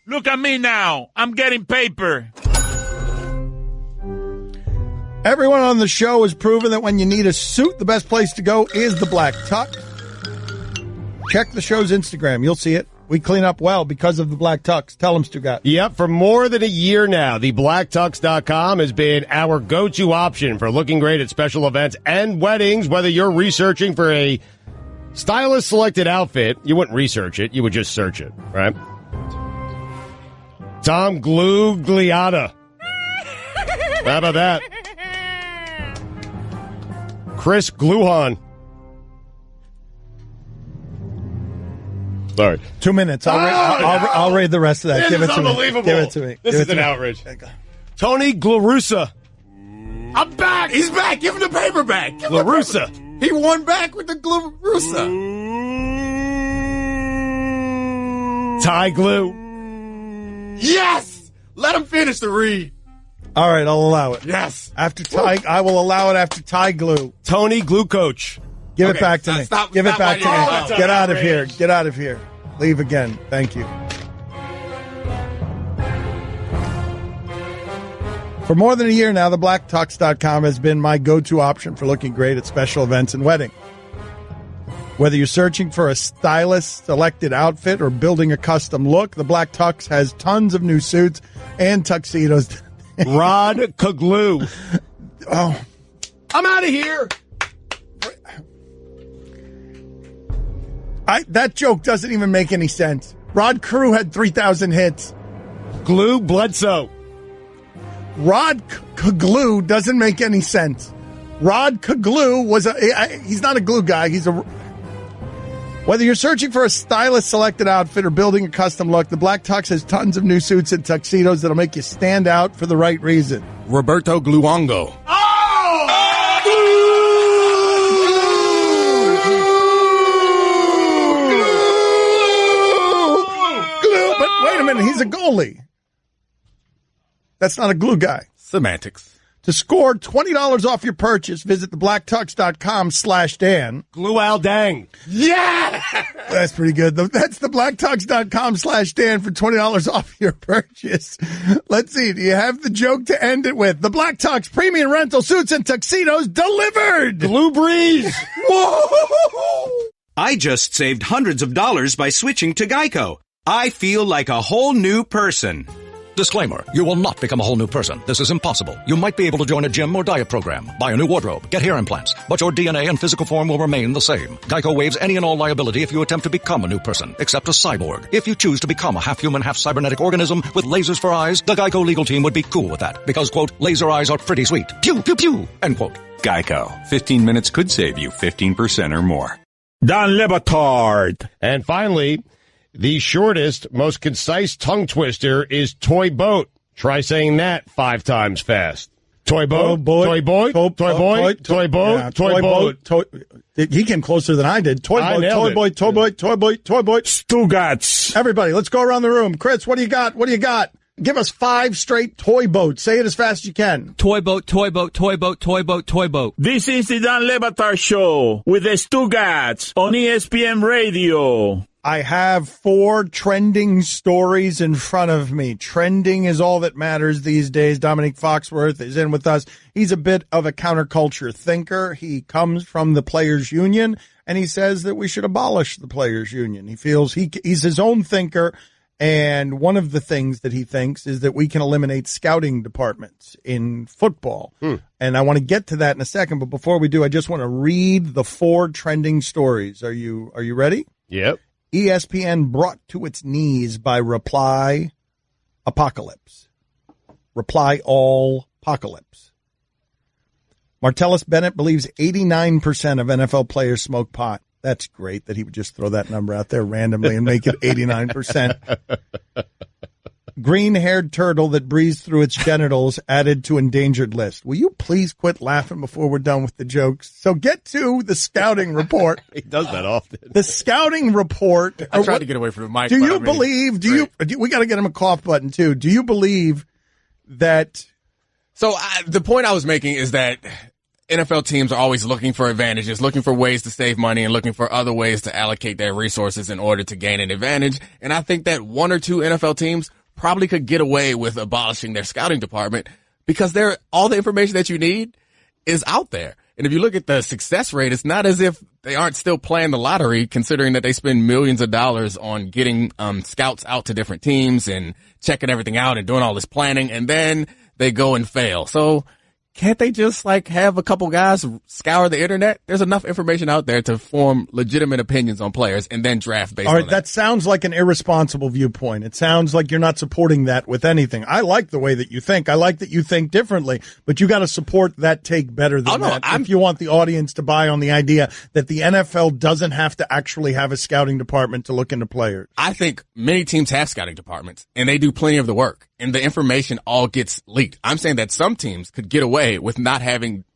Look at me now. I'm getting paper. Everyone on the show has proven that when you need a suit, the best place to go is the Black Tux. Check the show's Instagram. You'll see it. We clean up well because of the Black Tux. Tell them, Stugotz. Yep, for more than a year now, the blacktux.com has been our go-to option for looking great at special events and weddings. Whether you're researching for a stylist-selected outfit, you wouldn't research it. You would just search it, right? Tom Glugliata. How about that? Chris Gluhan. Sorry. 2 minutes. I'll read the rest of that. This is unbelievable. Give it to me. This is an outrage. Tony Glarusa. I'm back. He's back. Give him the paper back. Glarusa. He won back with the Glarusa. Ty Glue. Yes! Let him finish the read. All right, I'll allow it. Yes. After Ty, I will allow it after Ty Glue. Tony Glue Coach. Give it back to me. Give it back to me. Get out of here. Get out of here. Leave again. Thank you. For more than a year now, the blacktux.com has been my go-to option for looking great at special events and wedding. Whether you're searching for a stylist-selected outfit or building a custom look, the Black Tux has tons of new suits and tuxedos. Rod Kaglu. Oh. I'm out of here. That joke doesn't even make any sense. Rod Carew had 3,000 hits. Glue Bledsoe. Rod Kaglu doesn't make any sense. Rod Kaglu he's not a glue guy. Whether you're searching for a stylist-selected outfit or building a custom look, the Black Tux has tons of new suits and tuxedos that'll make you stand out for the right reason. Roberto Gluongo. Glue, but wait a minute, he's a goalie. That's not a glue guy. Semantics. To score $20 off your purchase, visit theblacktux.com/Dan. Glue Al Dang. Yeah! That's pretty good. That's theblacktux.com/Dan for $20 off your purchase. Let's see. Do you have the joke to end it with? The Black Tux premium rental suits and tuxedos delivered. Glue Breeze. Whoa! I just saved hundreds of dollars by switching to Geico. I feel like a whole new person. Disclaimer, you will not become a whole new person. This is impossible. You might be able to join a gym or diet program, buy a new wardrobe, get hair implants, but your DNA and physical form will remain the same. Geico waives any and all liability if you attempt to become a new person, except a cyborg. If you choose to become a half-human, half-cybernetic organism with lasers for eyes, the Geico legal team would be cool with that, because, quote, laser eyes are pretty sweet. Pew, pew, pew, end quote. Geico. 15 minutes could save you 15% or more. Don Le Batard. And finally, the shortest, most concise tongue twister is toy boat. Try saying that 5 times fast. Toy boat, toy boy, toy boy, toy boat, toy boat. He came closer than I did. Toy boy, toy boy, toy boy, toy boy, toy boy. Stugotz. Everybody, let's go around the room. Chris, what do you got? What do you got? Give us 5 straight toy boats. Say it as fast as you can. Toy boat, toy boat, toy boat, toy boat, toy boat. This is the Dan Le Batard Show with the Stugotz on ESPN Radio. I have 4 trending stories in front of me. Trending is all that matters these days. Domonique Foxworth is in with us. He's a bit of a counterculture thinker. He comes from the Players Union, and he says that we should abolish the Players Union. He feels he's his own thinker, and one of the things that he thinks is that we can eliminate scouting departments in football. And I want to get to that in a second, but before we do, I just want to read the 4 trending stories. Are you ready? Yep. ESPN brought to its knees by Reply Apocalypse. Reply All Apocalypse. Martellus Bennett believes 89% of NFL players smoke pot. That's great that he would just throw that number out there randomly and make it 89%. Green-haired turtle that breathes through its genitals added to endangered list. Will you please quit laughing before we're done with the jokes? So get to the scouting report. He does that often. The scouting report. I tried to get away from the mic. Do you believe, we got to get him a cough button too. Do you believe that? So the point I was making is that NFL teams are always looking for advantages, looking for ways to save money and looking for other ways to allocate their resources in order to gain an advantage. And I think that 1 or 2 NFL teams probably could get away with abolishing their scouting department because all the information that you need is out there. And if you look at the success rate, it's not as if they aren't still playing the lottery, considering that they spend millions of dollars on getting scouts out to different teams and checking everything out and doing all this planning, and then they go and fail. So can't they just have a couple guys scour the internet? There's enough information out there to form legitimate opinions on players and then draft based on that. That sounds like an irresponsible viewpoint. It sounds like you're not supporting that with anything. I like the way that you think. I like that you think differently, but you got to support that take better than that if you want the audience to buy on the idea that the NFL doesn't have to actually have a scouting department to look into players. I think many teams have scouting departments, and they do plenty of the work, and the information all gets leaked. I'm saying that some teams could get away with not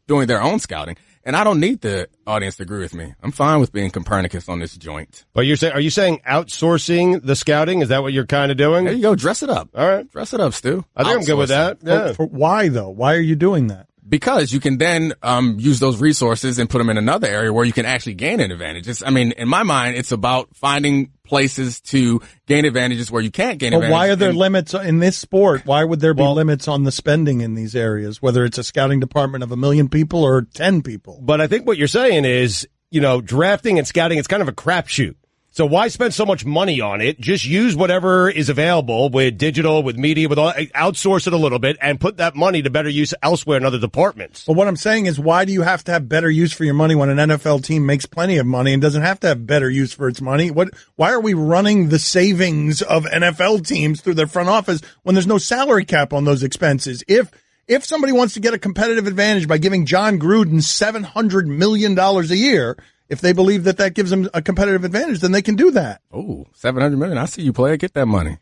doing their own scouting. And I don't need the audience to agree with me. I'm fine with being Copernicus on this joint. But are you saying outsourcing the scouting? Is that what you're kind of doing? There you go. Dress it up. All right. Dress it up, Stu. I think I'm good with that. Yeah. Why though? Why are you doing that? Because you can then use those resources and put them in another area where you can actually gain an advantage. In my mind, it's about finding places to gain advantages where you can't gain advantages. Why are there limits in this sport? Why would there be limits on the spending in these areas, whether it's a scouting department of 1 million people or 10 people? But I think what you're saying is, drafting and scouting, it's kind of a crapshoot. So why spend so much money on it? Just use whatever is available with digital, with media, outsource it a little bit and put that money to better use elsewhere in other departments. But what I'm saying is, why do you have to have better use for your money when an NFL team makes plenty of money and doesn't have to have better use for its money? Why are we running the savings of NFL teams through their front office when there's no salary cap on those expenses? If somebody wants to get a competitive advantage by giving John Gruden $700 million a year, if they believe that gives them a competitive advantage, then they can do that. Oh, $700 million. I see you, player. Get that money.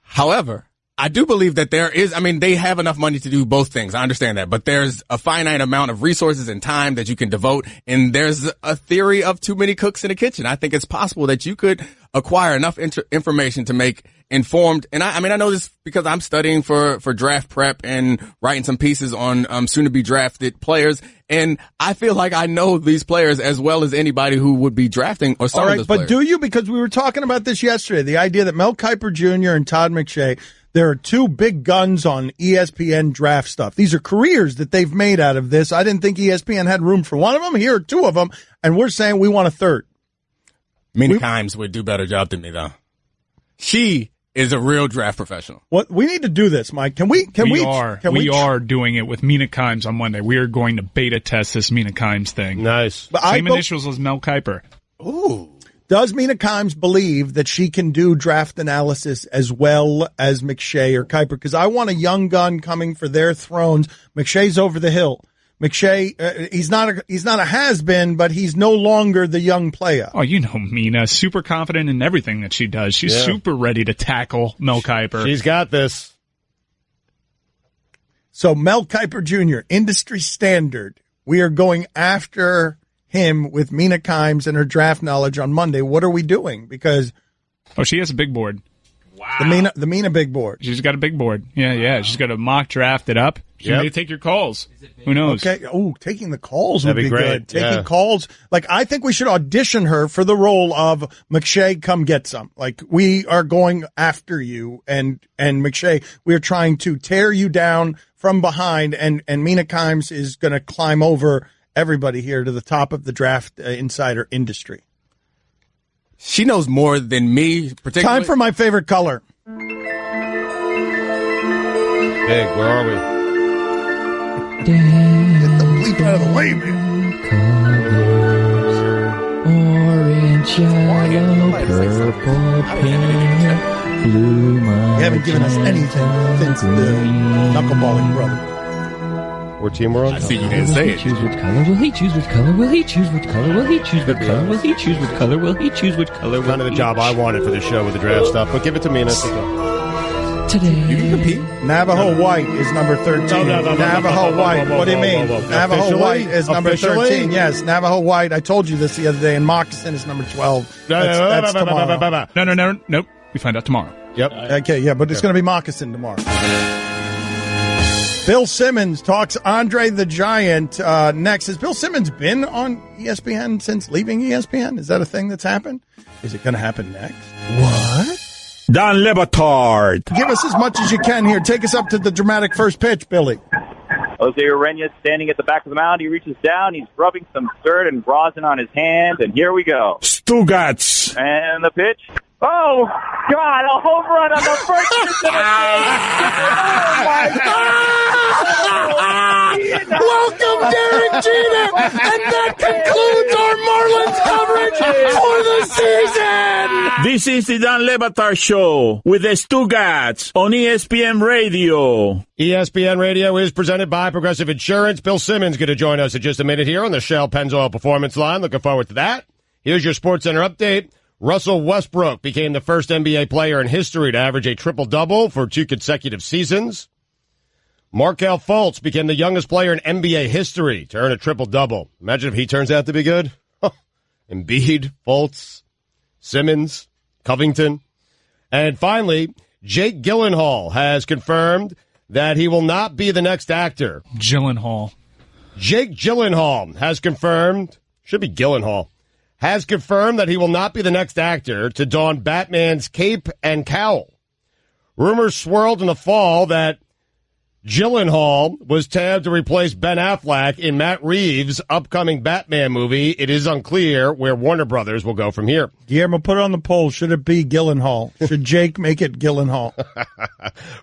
However, I do believe that they have enough money to do both things. I understand that. But there's a finite amount of resources and time that you can devote. And there's a theory of too many cooks in the kitchen. I think it's possible that you could acquire enough information to make informed. And I know this because I'm studying for draft prep and writing some pieces on soon to be drafted players. And I feel like I know these players as well as anybody who would be drafting or some of those players. But do you? Because we were talking about this yesterday, the idea that Mel Kiper Jr. and Todd McShay, there are 2 big guns on ESPN draft stuff. These are careers that they've made out of this. I didn't think ESPN had room for one of them. Here are 2 of them, and we're saying we want a third. Mina Kimes would do a better job than me, though. She is a real draft professional. What we need to do this, Mike. We are doing it with Mina Kimes on Monday. We are going to beta test this Mina Kimes thing. Nice. Same initials as Mel Kiper. Ooh. Does Mina Kimes believe that she can do draft analysis as well as McShay or Kiper? Because I want a young gun coming for their thrones. McShay's over the hill. McShay, he's not a has-been, but he's no longer the young player. Oh, Mina, super confident in everything that she does. She's super ready to tackle Mel Kiper. She's got this. So Mel Kiper Jr., industry standard. We are going after him with Mina Kimes and her draft knowledge on Monday. What are we doing? Because she has a big board. Wow. The Mina big board. She's got a big board. Yeah. She's got a mock draft it up. She may take your calls. Who knows? Okay. Oh, taking the calls would be great. good. Taking calls. Like, I think we should audition her for the role of McShay, come get some. Like, we are going after you and McShay, we are trying to tear you down from behind, and Mina Kimes is going to climb over everybody here to the top of the draft insider industry. She knows more than me, particularly. Time for my favorite color. Big, where are we? Get the bleep out of the way, man. Orange, yellow, purple, pink, blue, You haven't given us anything since the knuckleballing brother. What team we're on? I see you didn't say it. Choose which color? Will he choose which color? Will he choose which color? Will he choose which color? Will he choose which color? Will he choose which color? Kind of the job I wanted for the show with the draft stuff, but give it to me. Today. You can compete. Navajo White is number 13. Navajo White. What do you mean? Navajo White is number 13. Yes, Navajo White. I told you this the other day, and Moccasin is number 12. That's tomorrow. No. Nope. We find out tomorrow. Yep. Okay, yeah, but it's going to be Moccasin tomorrow. Bill Simmons talks Andre the Giant next. Has Bill Simmons been on ESPN since leaving ESPN? Is that a thing that's happened? Is it going to happen next? What? Don Batard. Give us as much as you can here. Take us up to the dramatic first pitch, Billy. Jose Ureña standing at the back of the mound. He reaches down. He's rubbing some dirt and rosin on his hands, and here we go. Stugotz. And the pitch. Oh, God, a home run on the first pitch of the game. Oh, my God. Welcome, Derek Jeter. And that concludes our Marlins coverage for the season. This is the Don Batard Show with the Stugotz on ESPN Radio. ESPN Radio is presented by Progressive Insurance. Bill Simmons going to join us in just a minute here on the Shell Pennzoil Performance Line. Looking forward to that. Here's your SportsCenter update. Russell Westbrook became the first NBA player in history to average a triple-double for 2 consecutive seasons. Markelle Fultz became the youngest player in NBA history to earn a triple-double. Imagine if he turns out to be good. Embiid, Fultz, Simmons, Covington. And finally, Jake Gyllenhaal has confirmed that he will not be the next actor. Gyllenhaal. Jake Gyllenhaal has confirmed, should be Gyllenhaal, has confirmed that he will not be the next actor to don Batman's cape and cowl. Rumors swirled in the fall that Gyllenhaal was tabbed to replace Ben Affleck in Matt Reeves' upcoming Batman movie. It is unclear where Warner Brothers will go from here. Guillermo, put it on the poll. Should it be Gyllenhaal? Should Jake make it Gyllenhaal?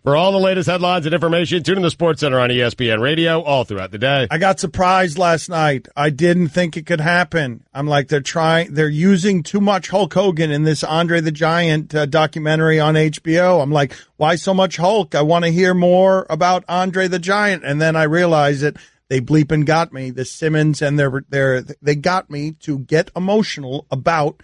For all the latest headlines and information, tune in the SportsCenter on ESPN Radio all throughout the day. I got surprised last night. I didn't think it could happen. I'm like, they're using too much Hulk Hogan in this Andre the Giant documentary on HBO. I'm like, why so much Hulk? I want to hear more about Andre the Giant. And then I realized that they bleeping got me. The Simmons and they got me to get emotional about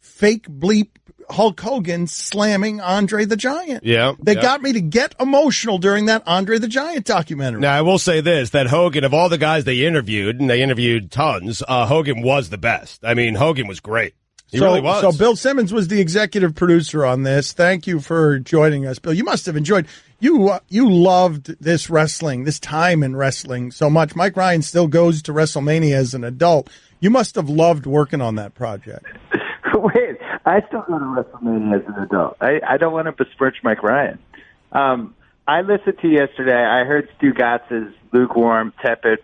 fake bleep Hulk Hogan slamming Andre the Giant. Yeah. They got me to get emotional during that Andre the Giant documentary. Now, I will say this, that Hogan, of all the guys they interviewed, and they interviewed tons, Hogan was the best. I mean, Hogan was great. He really was. So Bill Simmons was the executive producer on this. Thank you for joining us, Bill. You must have enjoyed. You loved this wrestling, this time in wrestling so much. Mike Ryan still goes to WrestleMania as an adult. You must have loved working on that project. Wait, I still go to WrestleMania as an adult. I don't want to besmirch Mike Ryan. I listened to yesterday. I heard Stugotz is lukewarm, tepid.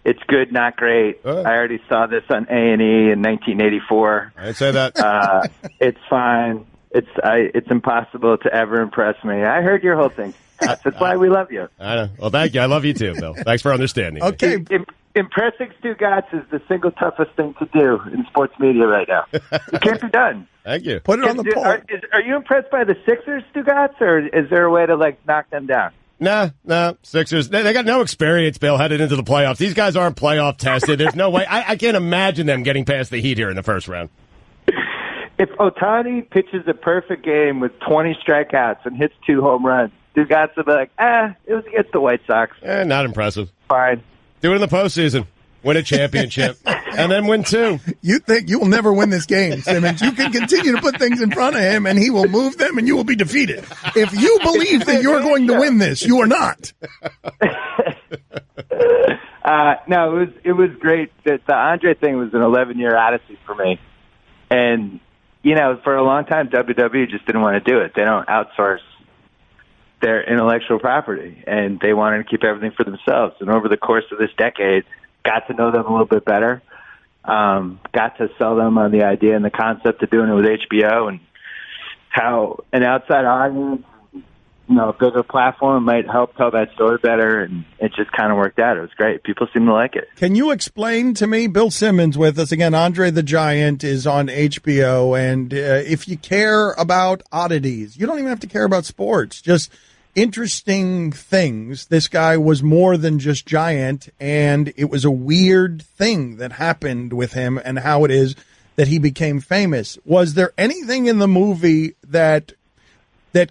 It's good, not great. I already saw this on A&E in 1984. I'd say that. It's fine. It's impossible to ever impress me. I heard your whole thing. That's why we love you. I know. Well, thank you. I love you too, Bill. Thanks for understanding. Okay. Impressing Stugotz is the single toughest thing to do in sports media right now. It can't be done. Thank you. Put it on the poll. Are you impressed by the Sixers, Stugotz, or is there a way to knock them down? Nah, Sixers. They got no experience, Bill, headed into the playoffs. These guys aren't playoff tested. There's no way. I can't imagine them getting past the Heat here in the first round. If Ohtani pitches a perfect game with 20 strikeouts and hits 2 home runs, Stugotz will be like, it was against the White Sox. Not impressive. Fine. Do it in the postseason. Win a championship. And then win 2. You think you will never win this game, Simmons. You can continue to put things in front of him, and he will move them, and you will be defeated. If you believe that you're going to win this, you are not. No, it was great. The Andre thing was an 11-year odyssey for me. And, for a long time, WWE just didn't want to do it. They don't outsource their intellectual property, and they wanted to keep everything for themselves. And over the course of this decade, got to know them a little bit better, got to sell them on the idea and the concept of doing it with HBO and how an outside audience, a bigger platform might help tell that story better, and it just kind of worked out. It was great. People seem to like it. Can you explain to me, Bill Simmons with us again, Andre the Giant is on HBO, and if you care about oddities, you don't even have to care about sports, just interesting things. This guy was more than just giant, and it was a weird thing that happened with him and how it is that he became famous. Was there anything in the movie that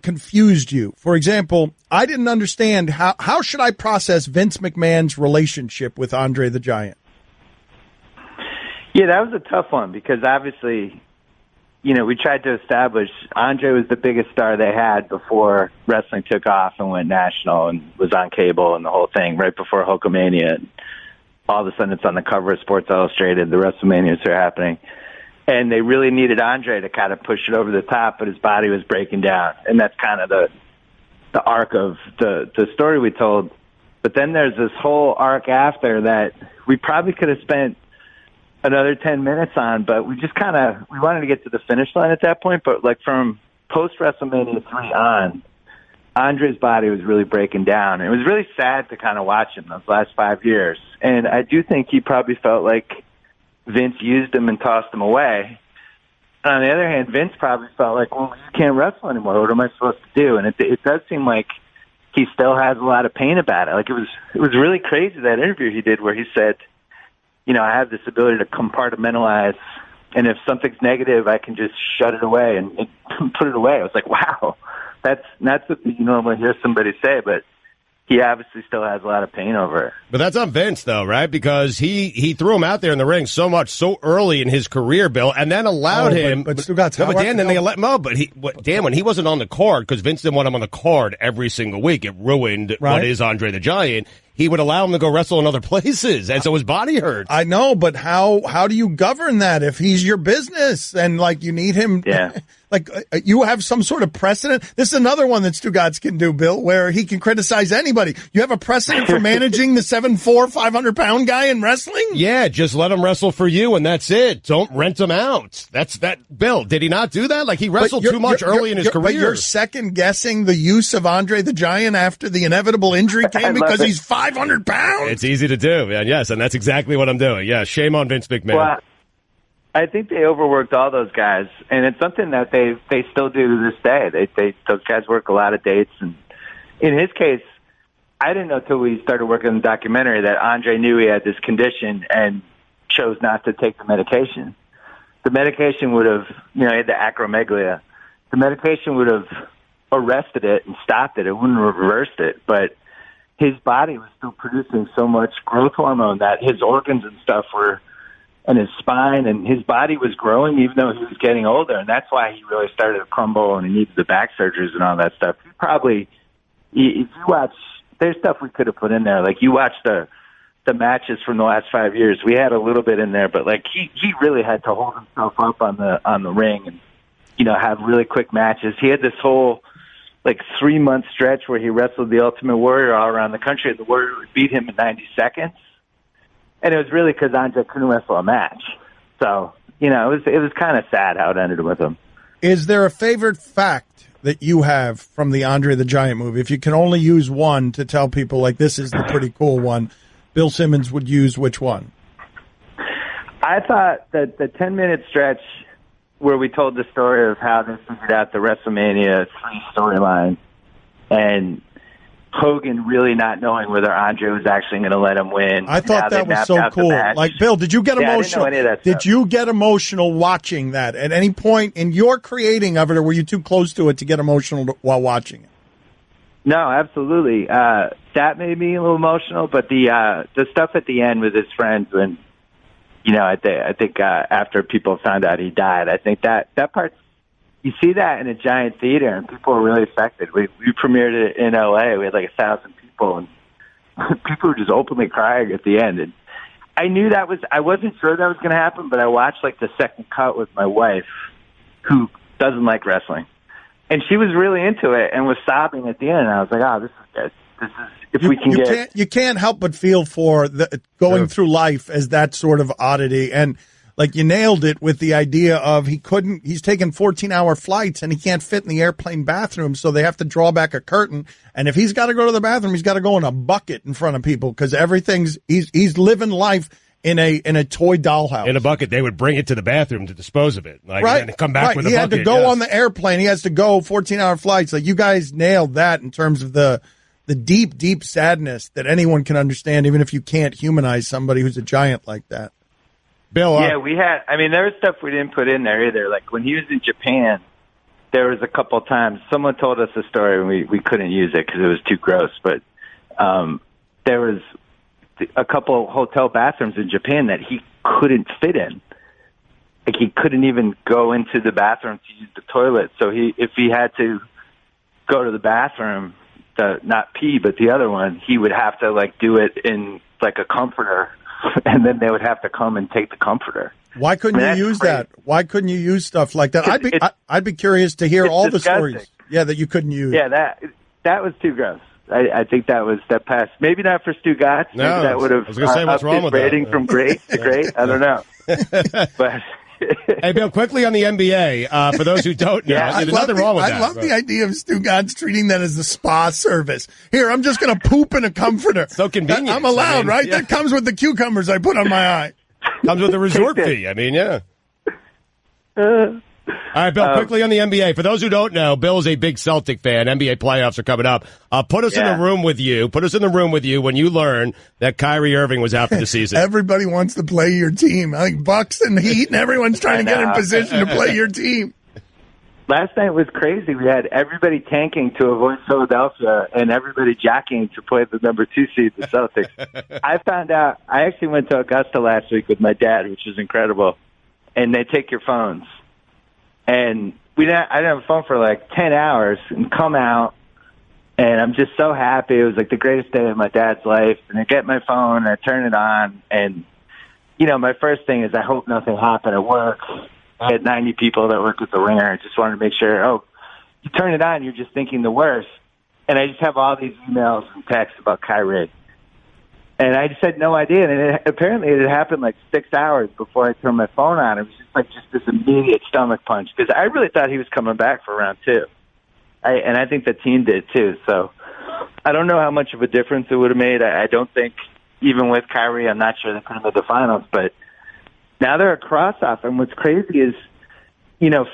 confused you? For example, I didn't understand how should I process Vince McMahon's relationship with Andre the Giant? Yeah, that was a tough one because obviously, we tried to establish Andre was the biggest star they had before wrestling took off and went national and was on cable and the whole thing right before Hulkamania. And all of a sudden it's on the cover of Sports Illustrated. The WrestleManias are happening. And they really needed Andre to kind of push it over the top, but his body was breaking down. And that's kind of the arc of the story we told. But then there's this whole arc after that we probably could have spent another 10 minutes on, but we just we wanted to get to the finish line at that point. But like from post WrestleMania 3 on, Andre's body was really breaking down. It was really sad to kind of watch him those last 5 years. And I do think he probably felt like Vince used him and tossed him away. On the other hand, Vince probably felt like, well, you can't wrestle anymore. What am I supposed to do? And it does seem like he still has a lot of pain about it. Like it was really crazy, that interview he did where he said, I have this ability to compartmentalize, and if something's negative, I can just shut it away and put it away. I was like, wow, that's not something you normally hear somebody say, but he obviously still has a lot of pain over it. But that's on Vince, though, right? Because he threw him out there in the ring so early in his career, Bill, and then allowed him. But Stugotz, Dan, then they let him out. But Dan, when he wasn't on the card, because Vince didn't want him on the card every single week, it ruined what is Andre the Giant. He would allow him to go wrestle in other places, and so his body hurts. I know, but how do you govern that if he's your business and you need him? Yeah. You have some sort of precedent. This is another one that Stugotz can do, Bill, where he can criticize anybody. You have a precedent for managing the 7'4", 500-pound guy in wrestling? Yeah, just let him wrestle for you, and that's it. Don't rent him out. That's that. Bill, did he not do that? He wrestled too much early in his career. But you're second-guessing the use of Andre the Giant after the inevitable injury came because he's 500 pounds? It's easy to do, man. Yes, and that's exactly what I'm doing. Yeah, shame on Vince McMahon. Well, I think they overworked all those guys, and it's something that they still do to this day. Those guys work a lot of dates, and in his case, I didn't know until we started working on the documentary that Andre knew he had this condition and chose not to take the medication. The medication would have, he had the acromegalia. The medication would have arrested it and stopped it. It wouldn't have reversed it, but his body was still producing so much growth hormone that his organs and stuff were, and his spine and his body was growing even though he was getting older. And that's why he really started to crumble and he needed the back surgeries and all that stuff. He probably, if you watch, there's stuff we could have put in there. You watch the matches from the last 5 years. We had a little bit in there, but he really had to hold himself up on the ring and, have really quick matches. He had this whole 3-month stretch where he wrestled the Ultimate Warrior all around the country, and the Warrior would beat him in 90 seconds. And it was really because Andre couldn't wrestle a match. So, it was kind of sad how it ended with him. Is there a favorite fact that you have from the Andre the Giant movie? If you can only use one to tell people, this is the pretty cool one, Bill Simmons would use which one? I thought that the 10-minute stretch where we told the story of how they figured out the WrestleMania 3 storyline and Hogan really not knowing whether Andre was actually going to let him win. I thought that was so cool. Bill, did you get emotional? I didn't know any of that stuff. Did you get emotional watching that at any point in your creating of it, or were you too close to it to get emotional while watching it? No, absolutely. That made me a little emotional, but the stuff at the end with his friends when, I think after people found out he died, I think that part, you see that in a giant theater and people were really affected. We premiered it in LA. We had like 1,000 people and people were just openly crying at the end. And I knew I wasn't sure that was going to happen, but I watched like the second cut with my wife who doesn't like wrestling. And she was really into it and was sobbing at the end. And I was like, oh, this is good. This is, you can't help but feel for going through life as that sort of oddity. And like you nailed it with the idea of he's taking 14-hour flights and he can't fit in the airplane bathroom. So they have to draw back a curtain. And if he's got to go to the bathroom, he's got to go in a bucket in front of people because he's living life in a toy dollhouse. In a bucket. They would bring it to the bathroom to dispose of it. Right. And come back with a bucket. He had to go on the airplane. He has to go 14-hour flights. Like you guys nailed that in terms of the deep, deep sadness that anyone can understand, even if you can't humanize somebody who's a giant like that. Bill. Yeah, there was stuff we didn't put in there either. Like when he was in Japan, there was a couple of times someone told us a story and we couldn't use it because it was too gross. But there was a couple hotel bathrooms in Japan that he couldn't fit in. Like he couldn't even go into the bathroom to use the toilet. So if he had to go to the bathroom, not pee, but the other one, he would have to like do it in like a comforter, and then they would have to come and take the comforter. Why couldn't you use that? Why couldn't you use stuff like that? I'd be curious to hear all disgusting. The stories. Yeah, that you couldn't use. Yeah, that was too gross. I think that passed. Maybe not for Stugotz. No, maybe that would have upped his rating from great to great. I don't know. But hey, Bill, quickly on the NBA, for those who don't know, there's nothing wrong with that. I love the idea of Stugotz treating that as a spa service. Here, I'm just going to poop in a comforter. So convenient. I'm allowed, right? Yeah. That comes with the cucumbers I put on my eye. Comes with a resort fee. I mean, yeah. All right, Bill, quickly on the NBA. For those who don't know, Bill is a big Celtic fan. NBA playoffs are coming up. Put us in the room with you. Put us in the room with you when you learn that Kyrie Irving was out for the season. Everybody wants to play your team. I think Bucks and Heat and everyone's trying to get in position to play your team. Last night was crazy. We had everybody tanking to avoid Philadelphia and everybody jacking to play the number 2 seed, the Celtics. I found out, I actually went to Augusta last week with my dad, which was incredible, and they take your phones. And I didn't have a phone for like 10 hours and come out, and I'm just so happy. It was like the greatest day of my dad's life. And I get my phone, and I turn it on, and, my first thing is I hope nothing happened at work. I had 90 people that work with the Ringer. I just wanted to make sure, you turn it on, you're just thinking the worst. And I just have all these emails and texts about Kyrie. And I just had no idea. And apparently it had happened like 6 hours before I turned my phone on. It was just like this immediate stomach punch because I really thought he was coming back for round 2. And I think the team did too. So I don't know how much of a difference it would have made. I don't think, even with Kyrie, I'm not sure they could have made the finals. But now they're a cross-off. And what's crazy is,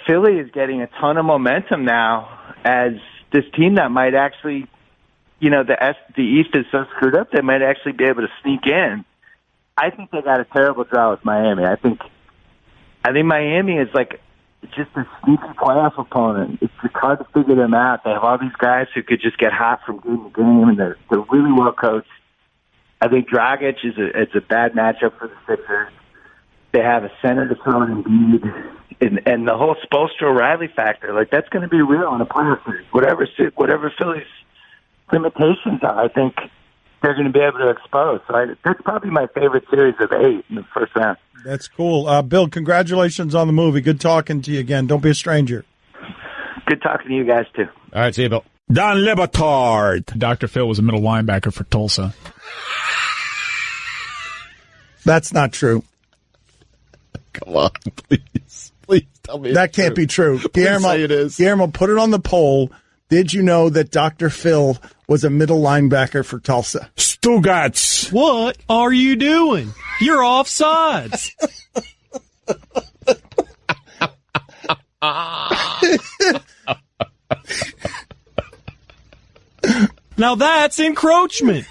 Philly is getting a ton of momentum now as this team that might actually, the East is so screwed up, they might actually be able to sneak in. I think they got a terrible draw with Miami. I think Miami is like just a sneaky playoff opponent. It's hard to figure them out. They have all these guys who could just get hot from game to game, and they're really well coached. I think Dragic it's a bad matchup for the Sixers. They have a center to throw in Embiid, and the whole Spoelstra-Riley factor, like that's going to be real in a playoff series. Whatever Philly's limitations are, I think they're going to be able to expose. So that's probably my favorite series of 8 in the first round. That's cool. Bill, congratulations on the movie. Good talking to you again. Don't be a stranger. Good talking to you guys, too. All right, see you, Bill. Don Le Batard. Dr. Phil was a middle linebacker for Tulsa. That's not true. Come on, please. Please tell me that can't be true. Guillermo, say it is. Guillermo, put it on the poll. Did you know that Dr. Phil was a middle linebacker for Tulsa? Stugotz. What are you doing? You're offsides. Now that's encroachment.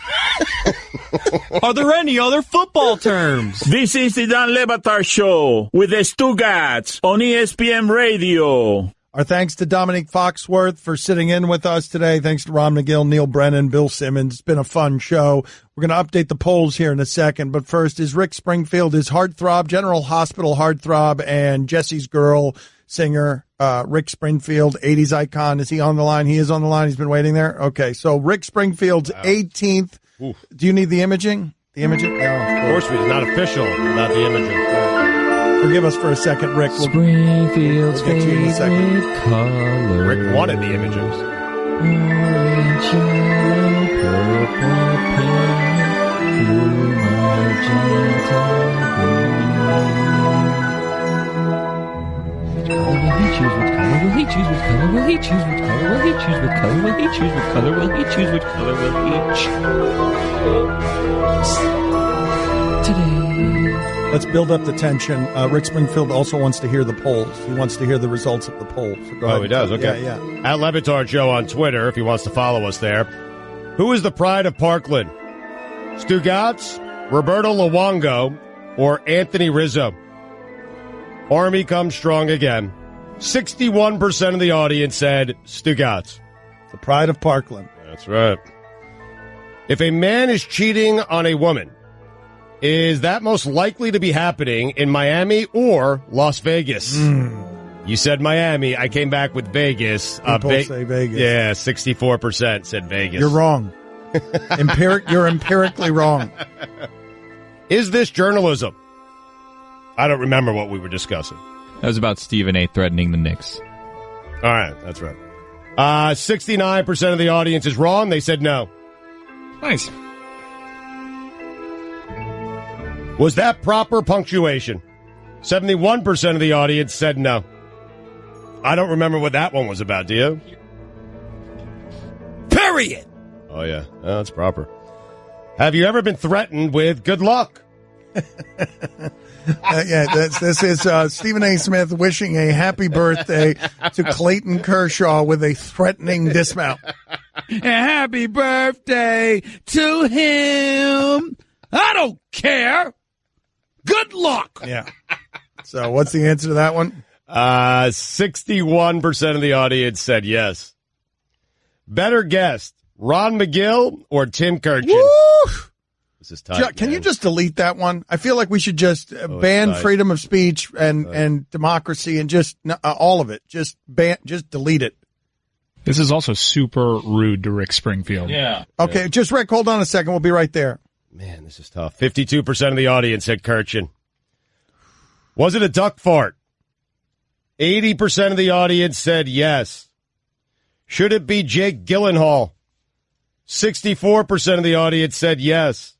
Are there any other football terms? This is the Don Le Batard Show with the Stugotz on ESPN Radio. All Our thanks to Domonique Foxworth for sitting in with us today. Thanks to Ron Magill, Neal Brennan, Bill Simmons. It's been a fun show. We're going to update the polls here in a second. But first, is Rick Springfield, his heartthrob, General Hospital heartthrob, and Jesse's Girl singer, Rick Springfield, 80s icon. Is he on the line? He is on the line. He's been waiting there. Okay, so Rick Springfield's 18th. Oof. Do you need the imaging? The imaging? Yeah, of course we do. Not official about the imaging. Forgive us for a second, Rick. Springfield's favorite color. Rick wanted the images. Orange, yellow, purple, pink, blue, magenta, green. Which color will he choose? Which color will he choose? Which color will he choose? Which color will he choose? Which color will he choose? Which color will he choose? Today. Let's build up the tension. Rick Springfield also wants to hear the polls. He wants to hear the results of the polls. So go ahead. He does? Okay. Yeah. At Levitard Show on Twitter, if he wants to follow us there. Who is the pride of Parkland? Stugotz, Roberto Luongo, or Anthony Rizzo? Army comes strong again. 61% of the audience said Stugotz. The pride of Parkland. That's right. If a man is cheating on a woman, is that most likely to be happening in Miami or Las Vegas? You said Miami. I came back with Vegas. People say Vegas. Yeah, 64% said Vegas. You're wrong. You're empirically wrong. Is this journalism? I don't remember what we were discussing. That was about Stephen A. threatening the Knicks. All right, that's right. 69% of the audience is wrong. They said no. Nice. Was that proper punctuation? 71% of the audience said no. I don't remember what that one was about, do you? Period. Oh, yeah. Oh, that's proper. Have you ever been threatened with good luck? This is Stephen A. Smith wishing a happy birthday to Clayton Kershaw with a threatening dismount. Happy birthday to him. I don't care. Good luck. Yeah. So what's the answer to that one? 61% of the audience said yes. Better guessed, Ron Magill or Tim Kirchin? Woo! This is tight. Can you just delete that one? I feel like we should just ban freedom of speech and democracy and just all of it. Just delete it. This is also super rude to Rick Springfield. Yeah. Okay, just Rick, hold on a second. We'll be right there. Man, this is tough. 52% of the audience said Kirchin. Was it a duck fart? 80% of the audience said yes. Should it be Jake Gyllenhaal? 64% of the audience said yes.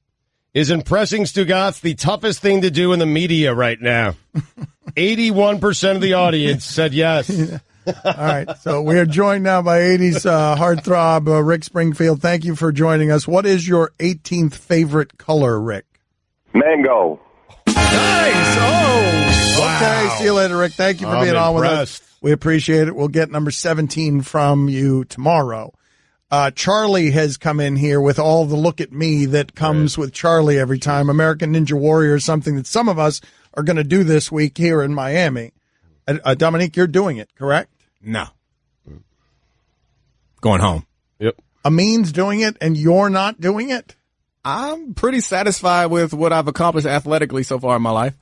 Is impressing Stugotz the toughest thing to do in the media right now? 81% of the audience said yes. All right, so we are joined now by 80s heartthrob Rick Springfield. Thank you for joining us. What is your 18th favorite color, Rick? Mango. Nice. Oh, wow. Okay. See you later, Rick. Thank you for being on with us. We appreciate it. We'll get number 17 from you tomorrow. Charlie has come in here with all the look at me that comes with Charlie every time. American Ninja Warrior is something that some of us are going to do this week here in Miami. Domonique, you're doing it, correct? No. Going home. Yep. Amin's doing it, and you're not doing it? I'm pretty satisfied with what I've accomplished athletically so far in my life.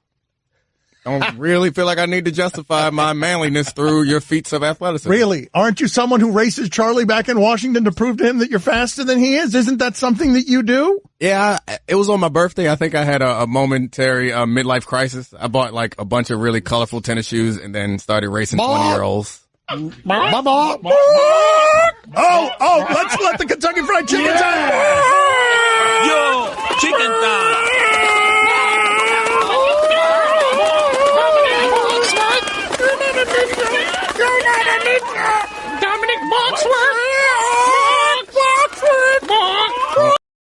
I don't really feel like I need to justify my manliness through your feats of athleticism. Really? Aren't you someone who races Charlie back in Washington to prove to him that you're faster than he is? Isn't that something that you do? Yeah, it was on my birthday. I think I had a momentary midlife crisis. I bought like a bunch of really colorful tennis shoes and then started racing 20-year-olds. Mama. Let's let the Kentucky Fried Chicken Yo, chicken time.